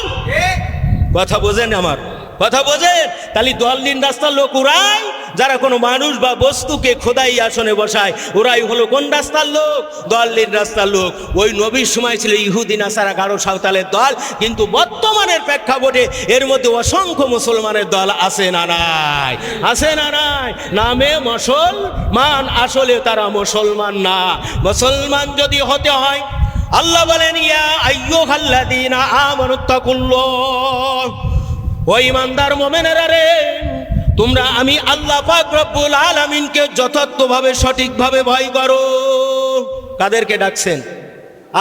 কথা বোঝেন আমার? কথা বোঝেন? তাহলে দলিল রাস্তার লোক ওরাই, যারা কোনো মানুষ বা বস্তুকে খোদাই আসনে বসায়, ওরাই হলো কোন রাস্তার লোক? দলিল রাস্তার লোক। ওই নবীর সময় ছিল ইহুদি নাসারা গারো সাঁওতালের দল, কিন্তু বর্তমানের প্রেক্ষাপটে এর মধ্যে অসংখ্য মুসলমানের দল আছে না নাই? আছে না নাই? নামে মুসলমান, আসলে তারা মুসলমান না। মুসলমান যদি হতে হয়, আল্লাহ বলেন ইয়া আইয়ুহাল্লাযীনা আমানুত্তাকুল্লাহ, ও ঈমানদার মুমিনেরা রে, তোমরা আমি আল্লাহ পাক রব্বুল আলামিনকে যথার্থভাবে সঠিকভাবে ভয় করো। কাদেরকে ডাকছেন?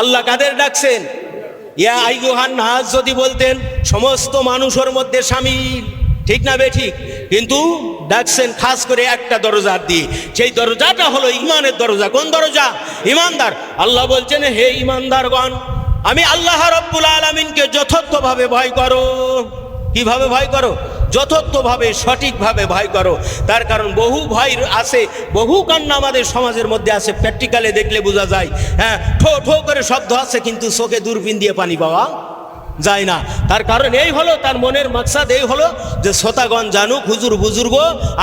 আল্লাহ কাদের ডাকছেন? ইয়া আইয়ুহান নাস যদি বলতেন সমস্ত মানুষের মধ্যে শামিল, ঠিক না বেঠিক? কিন্তু ডাকছেন খাস করে একটা দরজা দিয়ে, সেই দরজাটা হলো ইমানের দরজা। কোন দরজা? ইমানদার। আল্লাহ বলছেন হে ইমানদারগণ, আমি আল্লাহ রব্বুল আলামিনকে যথার্থভাবে ভয় করো। কিভাবে ভয় করো? যথার্থভাবে, সঠিকভাবে ভয় করো। তার কারণ বহু ভয় আছে, বহু কান্না আমাদের সমাজের মধ্যে আছে, প্র্যাকটিক্যালে দেখলে বোঝা যায়। হ্যাঁ, ঠো ঠো করে শব্দ আছে, কিন্তু চোখে দূরবীন দিয়ে পানি পাওয়া যায় না। তার কারণ এই হলো, তার মনের মাকসাদ এই হলো যে শ্রোতাগণ জানুক হুজুর বুজুর্গ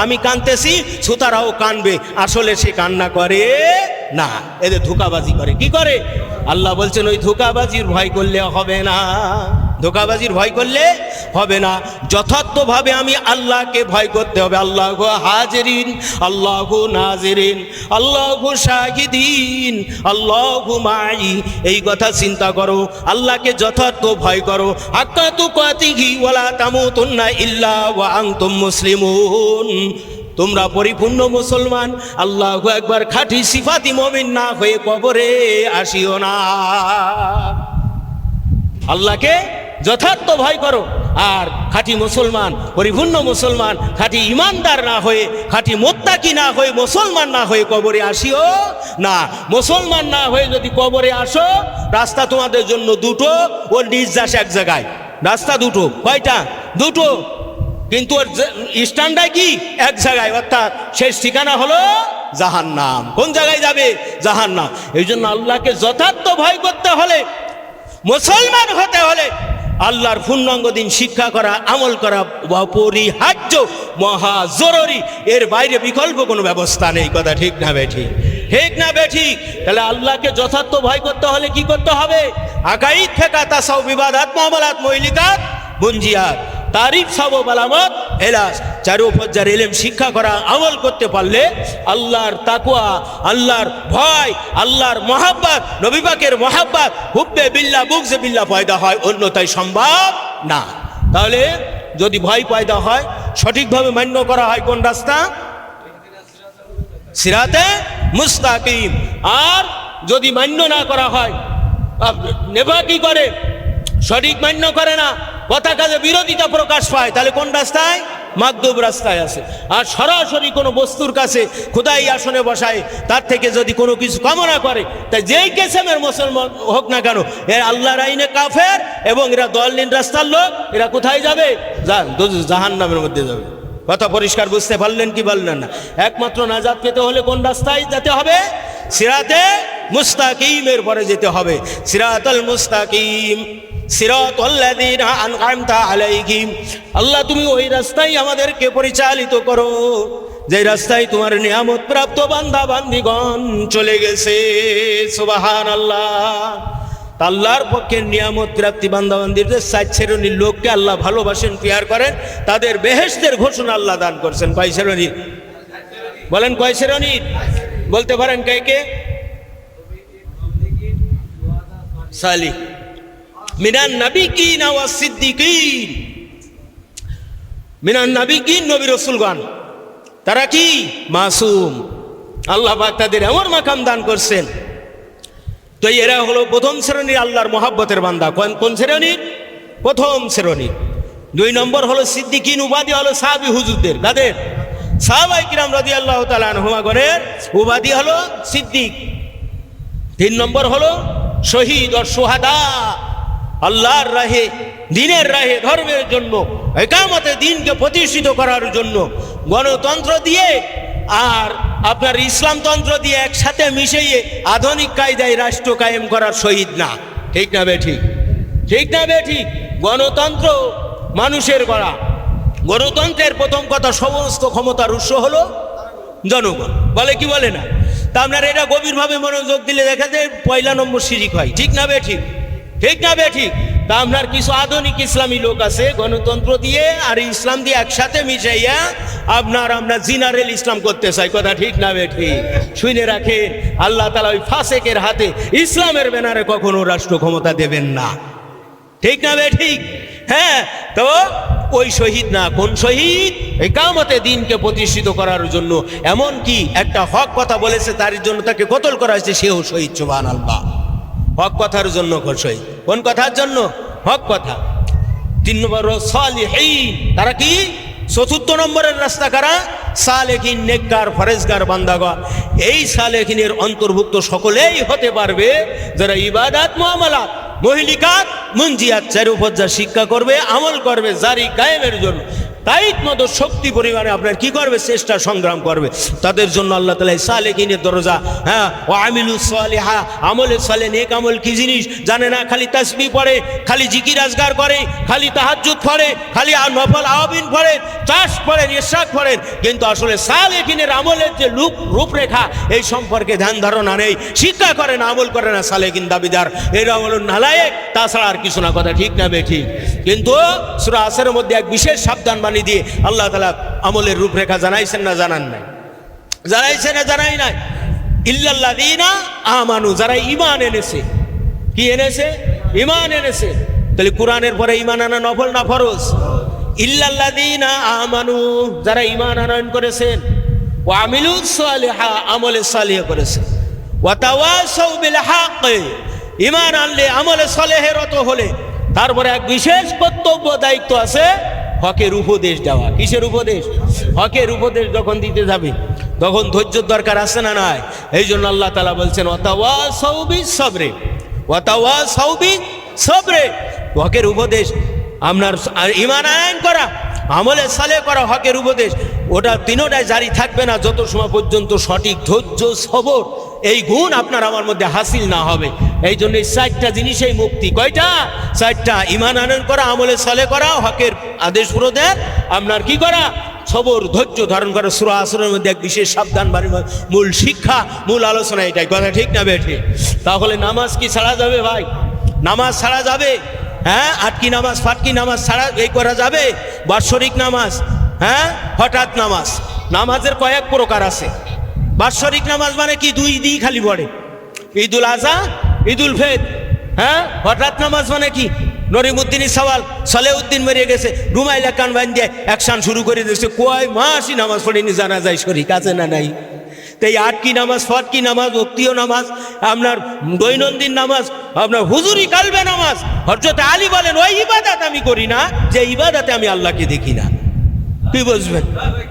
আমি কানতেছি, শ্রোতারাও কানবে। আসলে সে কান্না করে না, এদের ধোঁকাবাজি করে। কি করে? আল্লাহ বলছেন ওই ধোঁকাবাজির ভয় করলে হবে না, ধোঁকাবাজির ভয় করলে হবে না। যথার্থভাবে আমি আল্লাহকে ভয় করতে হবে। আল্লাহু হাজিরিন, আল্লাহু নাজিরিন, আল্লাহু শাহিদিন, আল্লাহু মাই। এই কথা চিন্তা করো, আল্লাহকে যথার্থ ভয় করো। হাক্কা তুকাতিহি ওয়ালা তামুতুন্না ইল্লা ওয়া আনতুম মুসলিমুন। তোমরা পরিপূর্ণ মুসলমান, আল্লাহু আকবার, খাঁটি সিফাতি মুমিন না হয়ে কবরে আসিও না। আল্লাহকে যথার্থ ভয় করো, আর খাঁটি মুসলমান, পরিপূর্ণ মুসলমান, খাঁটি ইমানদার না হয়ে, খাঁটি মুত্তাকি না হয়ে, মুসলমান না হয়ে কবরে আসিও না। মুসলমান না হয়ে যদি কবরে আসো, রাস্তা তোমাদের জন্য দুটো, ওর নির্যাস এক জায়গায়। রাস্তা দুটো। কয়টা? দুটো, কিন্তু ওর স্ট্যান্ডায় কি এক জায়গায়, অর্থাৎ শেষ ঠিকানা হলো জাহান্নাম। কোন জায়গায় যাবে? জাহান্নাম। এই জন্য আল্লাহকে যথার্থ ভয় করতে হলে, মুসলমান হতে হলে আল্লাহর পূর্ণাঙ্গ দিন শিক্ষা করা, আমল করা অপরিহার্য, মহা জরুরি। এর বাইরে বিকল্প কোনো ব্যবস্থা নেই। কথা ঠিক না বেঠিক? ঠিক না বেঠিক? তাহলে আল্লাহকে যথার্থ ভয় করতে হলে কি করতে হবে? আকাইদ ফেকা তাসাউ বিবাদাত মুআমালাত মুহলিকাত মুনজিয়াত তারিফ সবব আলামত এলাস চারু ফজ্জার ইলম শিক্ষা করা আমল করতে পারলে আল্লাহর তাকওয়া, আল্লাহর ভয়, আল্লাহর মহাব্বত, নবী পাকের মহাব্বত, হুব্বে বিল্লাহ বুগজে বিল্লাহ পয়দা হয়, অন্যথায় সম্ভব না। তাহলে যদি ভয় পয়দা হয়, সঠিকভাবে মান্য করা হয় কোন রাস্তা? সিরাতে মুস্তাকিম। আর যদি মান্য না করা হয়, নেবা কি করে? সঠিক মান্য করে না, কথা কাজে বিরোধিতা প্রকাশ পায়, তাহলে কোন রাস্তায়? মাগদুব রাস্তায় আছে। আর সরাসরি কোনো বস্তুর কাছে খোদাই আসনে বসায়, তার থেকে যদি কোনো কিছু কামনা করে, তাই যেই কেসেমের মুসলমান হোক না কেন, এরা আল্লাহর আইনে কাফের এবং এরা দলহীন রাস্তার লোক। এরা কোথায় যাবে? জাহান্নামের মধ্যে যাবে। কথা পরিষ্কার বুঝতে পারলেন কি পারলেন না? একমাত্র নাজাত পেতে হলে কোন রাস্তায় যেতে হবে? সিরাতে মুস্তাকিমের পরে যেতে হবে। সিরাতাল মুস্তাকিম সিরাতাল্লাযীনা আনআমতা আলাইহিম। আল্লাহ তুমি ওই রাস্তায় আমাদেরকে পরিচালিত করো যে রাস্তায় তোমার নিয়ামত প্রাপ্ত বান্দা বান্দিগণ চলে গেছে। সুবহানাল্লাহ। আল্লাহর পক্ষে নিয়ামত প্রাপ্তি বান্দা বান্দিদের 4 শ্রেণীর লোককে আল্লাহ ভালোবাসেন, পিয়ার করেন, তাদের বেহেশতের ঘোষণা আল্লাহ দান করছেন। কয় শ্রেণীর? বলেন কয় শ্রেণীর? বলতে পারেন কে কে? সালিহ মিনান নাবিয়িন ওয়াস সিদ্দিকিন। মিনান নাবিয়িন, নবী রাসূলগণ, তারা কি মাসুম। আল্লাহ পাক তাদের এমন মাকাম দান করছেন। তো এরা হলো প্রথম শ্রেণীর আল্লাহর মহাব্বতের বান্দা। কোন শ্রেণীর? প্রথম শ্রেণীর। 2 নম্বর হলো সিদ্দিকিন, উপাধি হলো সাহাবী হুজুরদের। কাদের? সাহাবায়ে কিরাম রাদিয়াল্লাহু তাআলা আনহুমাগণের উপাধি হলো সিদ্দিক। 3 নম্বর হলো শহীদ ও শুহাদা। আল্লাহর রাহে, দ্বীনের রাহে, ধর্মের জন্য, ইকামতে দ্বীনকে প্রতিষ্ঠিত করার জন্য গণতন্ত্র দিয়ে আর আপনার ইসলামতন্ত্র দিয়ে একসাথে মিশিয়ে আধুনিক কায়দায় রাষ্ট্র কায়েম করার শহীদ না। ঠিক না বেঠিক? ঠিক না বেঠিক? গণতন্ত্র মানুষের গড়া। গণতন্ত্রের প্রথম কথা, সমস্ত ক্ষমতার উৎস হলো জনগণ। বলে কি বলে না? তা আপনার এটা গভীরভাবে মনোযোগ দিলে দেখা যায় 1 নম্বর শিরিক হয়। ঠিক না বেঠিক? ঠিক না বেঠিক? তা আপনার কিছু আধুনিক ইসলামী লোক আছে, গণতন্ত্র দিয়ে আর ইসলাম দিয়ে একসাথে মিশাইয়া আমরা জিনারেল ইসলাম করতে চাই। কথা ঠিক না বেঠিক? শুনে রাখেন, আল্লাহ তাআলা ওই ফাসেকের হাতে ইসলামের ব্যানারে কখনো রাষ্ট্র ক্ষমতা দেবেন না। ঠিক না বেঠিক? হ্যাঁ, তো ওই শহীদ না। কোন শহীদ? ইকামতে দ্বীনকে প্রতিষ্ঠিত করার জন্য, এমন কি একটা হক কথা বলেছে, তার জন্য তাকে কতল করা হয়েছে, সেও শহীদ। সুবহানাল্লাহ। হক কথার জন্য শহীদ। কোন কথার জন্য? হক কথা। 3 নম্বর সালিহিন। তারা কি? 4 নম্বরের রাস্তা কারা? সালেহিন, নেককার, ফরেজগার বান্দাগণ। এই সালেহিনের অন্তর্ভুক্ত সকলেই হতে পারবে যারা ইবাদত, মুআমালাত, মুহলিকাত, মুনজিয়াত, চারু ফজ্জা শিক্ষা করবে, আমল করবে জারি কায়েমের জন্য। তাই মতো শক্তি পরিমাণে আপনার কি করবে? চেষ্টা সংগ্রাম করবে। তাদের জন্য আল্লাহ তাআলা সালেহিনের দরজা, হ্যাঁ, ও আমিলুস সালিহা, আমলে সালে, নেক আমল কি জিনিস জানে না। খালি তাসবিহ পড়ে, খালি জিকির আজগার করে, খালি তাহাজ্জুদ পড়ে, খালি নফল আওয়াবিন পড়ে, চাষ পড়েন, ইশরাক পড়েন, কিন্তু আসলে সালেহিনের আমলের যে রূপরেখা এই সম্পর্কে ধ্যান ধারণা নেই। শিক্ষা করে না, আমল করে না। সালেহিন দাবিদার, এরা হলো নালায়েক, তাছাড়া আর কিছু না। কথা ঠিক না বেঠিক? কিন্তু সূরা আসরের মধ্যে এক বিশেষ সাবধান বাণী দিয়ে আল্লাহ তাআলা আমলের রূপরেখা জানাইছেন না জানান নাই? জানাইছেন না জানাই নাই? ইল্লাল্লাযীনা আমানু, যারা ঈমান এনেছে। কি এনেছে? ঈমান এনেছে। তাহলে কোরআনের পরে ঈমান আনা নফল না ফরজ? ইল্লাল্লাযীনা আমানু, যারা ঈমান আনয়ন করেছেন, ওয়া আমিলুস সালিহা, আমলে সালিহ করেছেন, ওয়া তাওয়াসাউ বিল হক, ঈমান আনলে, আমলে সালেহের রত হলে তারপরে এক বিশেষ কর্তব্য দায়িত্ব আছে, হকের উপদেশ দেওয়া। কিসের উপদেশ? হকের উপদেশ যখন দিতে যাবে তখন ধৈর্যের দরকার আছে না নাই? এই জন্য আল্লাহ তাআলা বলছেন ওয়াতাওয়াসাউ বিস সাবরে, ওয়াতাওয়াসাউ বিস সাবরে। হকের উপদেশ আপনার ঈমান আনয়ন করা, আমলে সালেহ করা, হকের উপদেশ, ওটা তিনোটাই জারি থাকবে না যত সময় পর্যন্ত সঠিক ধৈর্য, সবর এই গুণ আপনার আমার মধ্যে হাসিল না হবে। এই জন্য এই 4টা জিনিসেই মুক্তি। কয়টা? 4টা। ঈমান আনয়ন করা, আমলে সালেহ করা, হকের আদেশ প্রদান, আপনার কি করা, সবর ধৈর্য ধারণ করে। সূরা আসরের মধ্যে এক বিশেষ সাবধান বাণী, মূল শিক্ষা, মূল আলোচনা এটাই। কথা ঠিক না বেঠে? তাহলে নামাজ কি ছাড়া যাবে ভাই? নামাজ ছাড়া যাবে? হ্যাঁ, আটকি নামাজ ফাটকি নামাজ ছাড়া এই করা যাবে? বাৎসরিক নামাজ, হ্যাঁ, হঠাৎ নামাজ। নামাজের কয়েক প্রকার আছে। বাৎসরিক নামাজ মানে কি? 2 দিন খালি পড়ে, ঈদুল আজহা, ঈদুল ফিতর। হ্যাঁ, হঠাৎ নামাজ মানে কি? নরিমুদ্দিন সওয়াল সালেউদ্দিন মরে গেছে, রুমাইলা কান বান দিয়ে অ্যাকশন শুরু করে দিয়েছে, কয় মাসই নামাজ পড়েনি, জানা যায় শরীক আছে না নাই? তাই আটকি নামাজ, ফটকি নামাজ, ভক্তিও নামাজ, আপনার দৈনন্দিন নামাজ, আপনার হুজুরি কালবে নামাজ। হযরত আলী বলেন, ওই ইবাদত আমি করি না যে ইবাদতে আমি আল্লাহকে দেখি না। কি বুঝবেন?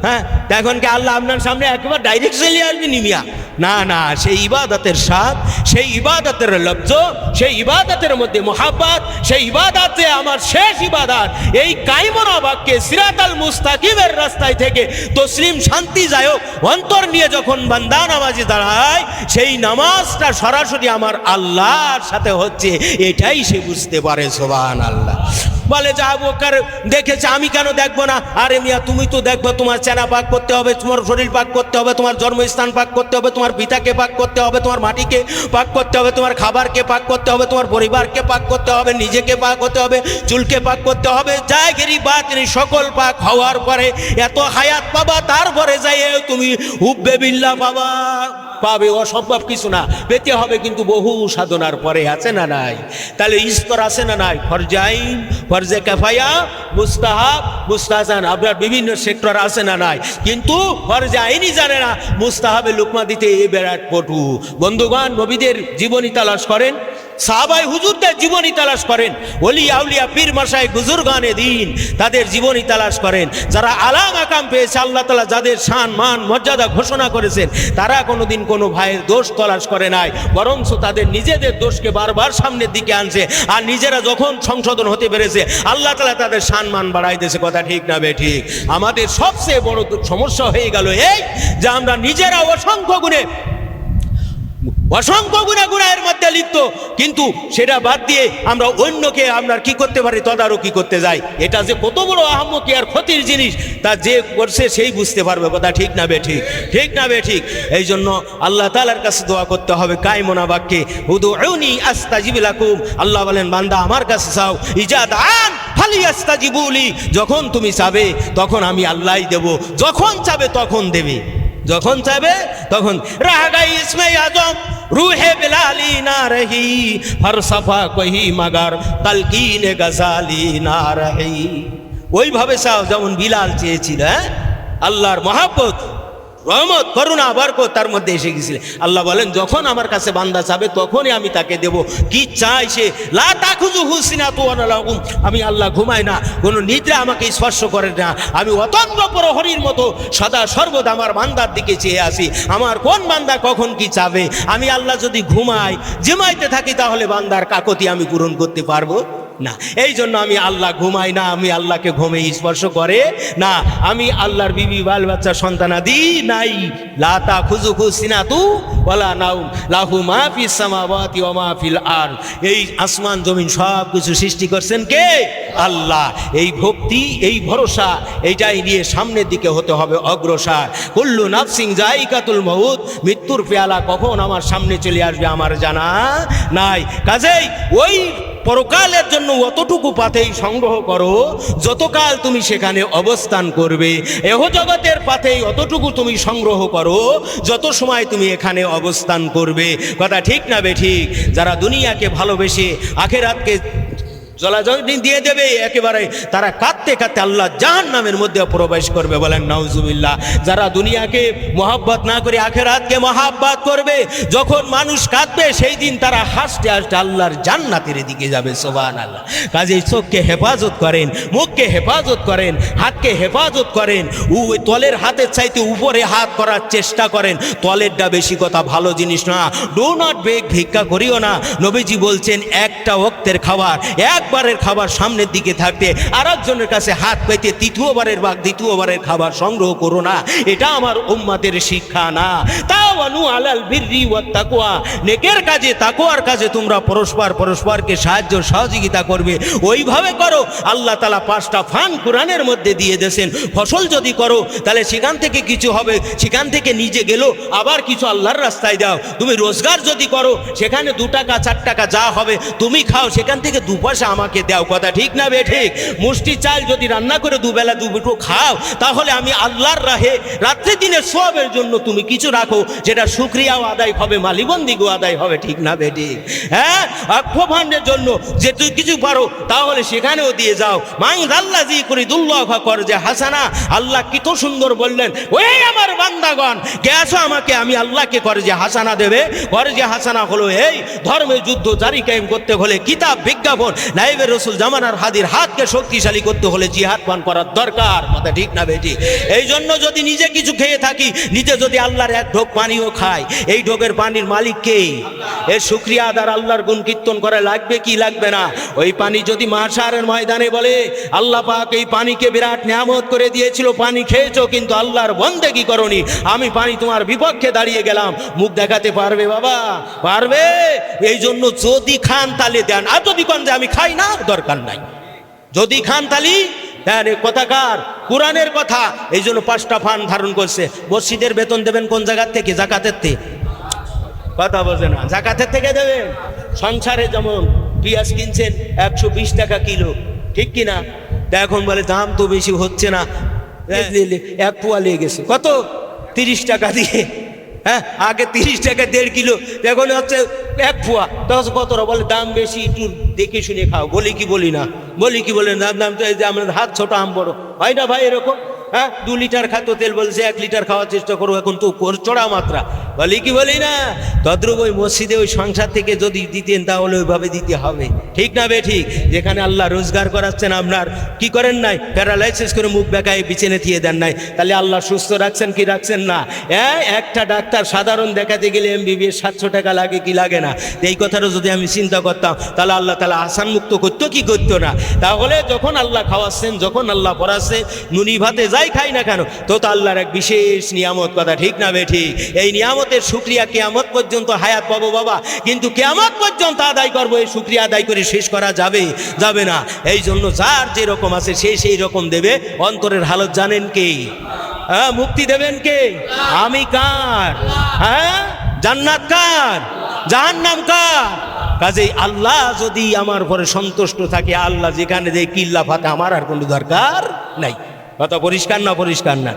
হ্যাঁ, এখন কি আল্লাহ আপনার সামনে একবার ডাইরেক্ট চলে আসবে নিমিয়া? না না, সেই ইবাদতের স্বাদ, সেই ইবাদতের লব্জ, সেই ইবাদতের মধ্যে মোহাব্বত, সেই ইবাদত যে আমার শেষ ইবাদত, এই কায়মনা বাক্যে সিরাতাল মুস্তাকিমের রাস্তায় থেকে তসলিম শান্তিদায়ক অন্তর নিয়ে যখন বান্দা নামাজে দাঁড়ায়, সেই নামাজটা সরাসরি আমার আল্লাহর সাথে হচ্ছে, এটাই সে বুঝতে পারে। সুবহানাল্লাহ। বলে যে আবু বকর দেখেছে, আমি কেন দেখবো না? আরে মিয়া, তুমি তো দেখবো, তোমার চেনা পাক করতে হবে, তোমার শরীর পাক করতে হবে, তোমার জন্মস্থান পাক করতে হবে, তোমার পিতাকে পাক করতে হবে, তোমার মাটিকে পাক করতে হবে, তোমার খাবারকে পাক করতে হবে, তোমার পরিবারকে পাক করতে হবে, নিজেকে পাক করতে হবে, চুলকে পাক করতে হবে, জায়গিরি বাতিনি সকল পাক হওয়ার পরে এত হায়াত পাবা, তারপরে যাই তুমি হুব্বে বিল্লাহ পাবে। অসম্ভব কিছু না, পেতে হবে কিন্তু বহু সাধনার পরে। আছে না নাই? তাহলে স্তর আছে না নাই? ফরজে আইন, ফরজে কিফায়া, মুস্তাহাব, মুস্তাহসান, আপনার বিভিন্ন সেক্টর আছে না নাই? কিন্তু ফরজে আইনই জানে না, মুস্তাহাবে লুকমা দিতে এই বিরাট পটু। বন্ধুগণ, নবীদের জীবনী তালাশ করেন, সাহাবায়ে হুজুরদের জীবনী তালাশ করেন, ওলি আউলিয়া পীর মাশায়েখ বুজুর্গানে দ্বীন তাদের জীবনী তালাশ করেন। যারা আলা মাকাম পেয়েছে, আল্লাহ তাআলা যাদের শান মান মর্যাদা ঘোষণা করেছেন, তারা কোনোদিন কোনো ভাইয়ের দোষ তালাশ করে নাই, বরঞ্চ তাদের নিজেদের দোষকে বারবার সামনের দিকে আনছে। আর নিজেরা যখন সংশোধন হতে পেরেছে, আল্লাহ তাআলা তাদের শান মান বাড়াই দিয়েছে। কথা ঠিক না বে ঠিক? আমাদের সবচেয়ে বড় সমস্যা হয়ে গেল এই যে আমরা নিজেরা অসংখ্য গুনাহের মধ্যে লিপ্ত, কিন্তু সেটা বাদ দিয়ে আমরা অন্যকে আপনার কি করতে পারি? তদারকি করতে যাই। এটা যে কত বড় আহাম্মকি আর ক্ষতির জিনিস, তা যে করছে সেই বুঝতে পারবে। কথা ঠিক না বে ঠিক? ঠিক না বে ঠিক? এই জন্য আল্লাহ তাআলার কাছে দোয়া করতে হবে কায়মনা বাক্যে, উদউনি আস্তাজিব লাকুম। আল্লাহ বলেন, বান্দা আমার কাছে চাও, ইজাদান ফালিয়াস্তাজিবুলি। যখন তুমি চাবে তখন আমি আল্লাহই দেব, যখন চাবে তখন দেবে, যখন চাবে তখন। রাগাই ইসমে আজম রুহে বেলালি না রহি, ফরসফা কহি মগর তলকিনে গজালি না রহি। ওইভাবে চাও যেমন বিলাল চেয়েছিল। হ্যাঁ, আল্লাহর মহব্বত, রহমত, করুণা, বরকত তার মধ্যে এসে গেছিল। আল্লাহ বলেন, যখন আমার কাছে বান্দা চাবে তখনই আমি তাকে দেব। কি চাই সে? লা তাখুযুহু সিনাতুন ওয়ালা নাওম। আমি আল্লাহ ঘুমাই না, কোনো নিদ্রা আমাকে স্পর্শ করে না। আমি অতন্দ্র প্রহরীর মতো সদা সর্বদা আমার বান্দার দিকে চেয়ে আসি, আমার কোন বান্দা কখন কি চাবে। আমি আল্লাহ যদি জিমাইতে থাকি, তাহলে বান্দার কাকতি আমি পূরণ করতে পারবো না। এই জন্য আমি আল্লাহ ঘুমাই না, আমি আল্লাহকে ঘুমে স্পর্শ করে না। আমি আল্লাহর বিবি বাল বাচ্চা সন্তানাদি নাই। লা তাখুযুহু সিনাতু ওয়ালা নাওম লাহু মা ফিস সামাওয়াতি ওয়া মা ফিল আরদ। এই আসমান জমিন সব কিছু সৃষ্টি করছেন কে? আল্লাহ। এই ভক্তি, এই ভরসা, এইটাই নিয়ে সামনের দিকে হতে হবে অগ্রসর। কুল্লু নাফসিন যায়িকাতুল মউত। মৃত্যুর পেয়ালা কখন আমার সামনে চলে আসবে আমার জানা নাই। কাজেই ওই পরকালের জন্য অতটুকু পাথেই সংগ্রহ করো যতকাল তুমি সেখানে অবস্থান করবে। এহ জগতের পাথেই অতটুকু তুমি সংগ্রহ করো যত সময় তুমি এখানে অবস্থান করবে। কথা ঠিক না বে ঠিক? যারা দুনিয়াকে ভালোবেসে আখিরাতকে জলাজলি দিয়ে দেবে একেবারে, তারা কাঁদতে কাঁদতে আল্লাহ জাহান্নামের মধ্যে প্রবেশ করবে। বলেন নাউজুবিল্লাহ। যারা দুনিয়াকে মহাব্বত না করে আখিরাতকে মহাব্বত করবে, যখন মানুষ কাঁদবে সেই দিন তারা হাসতে হাসতে আল্লাহর জান্নাতের দিকে যাবে। সুবহানাল্লাহ। কাজেই চোখকে হেফাজত করেন, মুখকে হেফাজত করেন, হাতকে হেফাজত করেন। ওই তলের হাতের চাইতে উপরে হাত করার চেষ্টা করেন। তলেরটা বেশি কথা ভালো জিনিস না। ডু নট বেগ, ভিক্ষা করিও না। নবীজি বলছেন, একটা ওয়াক্তের খাবার, একবারের খাবার সামনের দিকে থাকতে আর একজনের কাছে হাত পেতে দ্বিতীয়বারের খাবার সংগ্রহ করো না। এটা আমার উম্মতের শিক্ষা না। তাও তাআওয়ানু আলাল বিররি ওয়াত তাকওয়া, নেকের কাজে তাকওয়ার কাজে তোমরা পরস্পরকে সাহায্য সহযোগিতা করবে। ওইভাবে করো। আল্লাহ তাআলা 5টা ফান কোরআনের মধ্যে দিয়ে দেন। ফসল যদি করো তাহলে সেখান থেকে কিছু হবে, সেখান থেকে নিজে গেলো আবার কিছু আল্লাহর রাস্তায় দাও। তুমি রোজগার যদি করো সেখানে 2 টাকা 4 টাকা যা হবে তুমি খাও, সেখান থেকে 2 পয়সা আমাকে দাও। কথা ঠিক না বে ঠিক? মুষ্টি চাল যদি রান্না করে 2 বেলা 2 মুঠো খাও, তাহলে আমি আল্লাহর রাহে রাত্রি দিনের সওয়াবের জন্য তুমি কিছু রাখো, যেটা শুকরিয়াও আদায় হবে, মালিবন্দিগো আদায় হবে। ঠিক না বে ঠিক? হ্যাঁ, অক্ষভাণ্ডের জন্য যে তুই কিছু পারো তাহলে সেখানেও দিয়ে যাও। মাং দাল্লাজি করি দুল্লাহ কর যে হাসানা, আল্লাহ কত সুন্দর বললেন, ওই আমার বান্দাগণ কে আসো আমাকে, আমি আল্লাহকে করে যে হাসানা দেবে। করে যে হাসানা হলো এই ধর্মের যুদ্ধ জারি কায়েম করতে হলে কিতাব বিজ্ঞাপন নাইবে রসুল জামানার হাদির হাতকে শক্তিশালী করতে হলে জিহাদ পান করার দরকার। কথা ঠিক না বেটি? এই জন্য যদি নিজে কিছু খেয়ে থাকি, নিজে যদি আল্লাহর 1 ঢোক পানিও খাই, এই ঢোকের পানির মালিক কে? এর শুকরিয়া আদার আল্লাহর গুণ কীর্তন করা লাগবে কি লাগবে না? ওই পানি যদি মাশারের ময়দানে বলে আল্লাহ পাক এই পানিকে বিরাট নিয়ামত করে দিয়েছিল, পানি খেয়েছো কিন্তু আল্লাহর বন্দেগী করনি, আমি পানি তোমার বিপক্ষে দাঁড়িয়ে গেলাম, মুখ দেখাতে পারবে বাবা? পারবে? এই জন্য যদি খান তালে দেন, আর যদি কোন যে আমি খাই না, দরকার নাই। যদি খান তালি দেন। কথাকার কোরআনের কথা। এই জন্য 5টা ফান ধারণ করছে। মসজিদের বেতন দেবেন কোন জায়গার থেকে? জাকাতের থেকে। কথা বোঝে না? জাকাতের থেকে দেবেন। সংসারে যেমন পেঁয়াজ কিনছেন 120 টাকা কিলো, ঠিক কিনা? এখন বলে দাম তো বেশি হচ্ছে না, 1 পোয়া লেগে গেছে কত? 30 টাকা দিয়ে। হ্যাঁ, আগে 30 টাকা 1.5 কিলো, এখন হচ্ছে 1 পোয়া। তখন কতটা বলে দাম বেশি, একটু দেখে শুনে খাও। বলি কি বলি না? বলি কি বলে না? দাম তো এই যে আমাদের হাত ছোট আম বড়, হয় না ভাই এরকম? হ্যাঁ, 2 লিটার খাদ্য তেল বলছে 1 লিটার খাওয়ার চেষ্টা করো, এখন তো চড়া মাত্রা। বলি কি বলি না? তদ্রুপ ওই মসজিদে ওই সংসার থেকে যদি দিতেন তাহলে ওইভাবে দিতে হবে। ঠিক না বে ঠিক? যেখানে আল্লাহ রোজগার করাচ্ছেন, আপনার কি করেন নাই? প্যারালাইসিস করে মুখ বেঁকায় বিছানে থিয়ে দেন নাই, তাহলে আল্লাহ সুস্থ রাখছেন কি রাখছেন না? একটা ডাক্তার সাধারণ দেখাতে গেলে MBBS 700 টাকা লাগে কি লাগে না? এই কথাটা যদি আমি চিন্তা করতাম তাহলে আল্লাহ তাআলা আসান মুক্ত করতো কি করতো না? তাহলে যখন আল্লাহ খাওয়াচ্ছেন, যখন আল্লাহ পড়াচ্ছে, নুনি ভাতে যাই খাই না কেন, তো আল্লাহর এক বিশেষ নিয়ামত। কথা ঠিক না বে ঠিক? এই নিয়ামতের শুকরিয়া কিয়ামত পর্যন্ত হায়াত পাবো বাবা, কিন্তু কিয়ামত পর্যন্ত আদায় করবো। এই শুকরিয়া আদায় করে শেষ করা যাবে যাবে না। এই জন্য যার যেরকম আছে সে সেই রকম দেবে। অন্তরের হালত জানেন কে? হ্যাঁ, মুক্তি দেবেন কে? আমি কার? হ্যাঁ, জান্নাত কার? জাহান্নাম কার? কাজেই আল্লাহ যদি আমার পরে সন্তুষ্ট থাকে, আল্লাহ যেখানে দেয় কিল্লা ফাতে, আমার আর কোনো দরকার নাই। কথা পরিষ্কার না? পরিষ্কার না?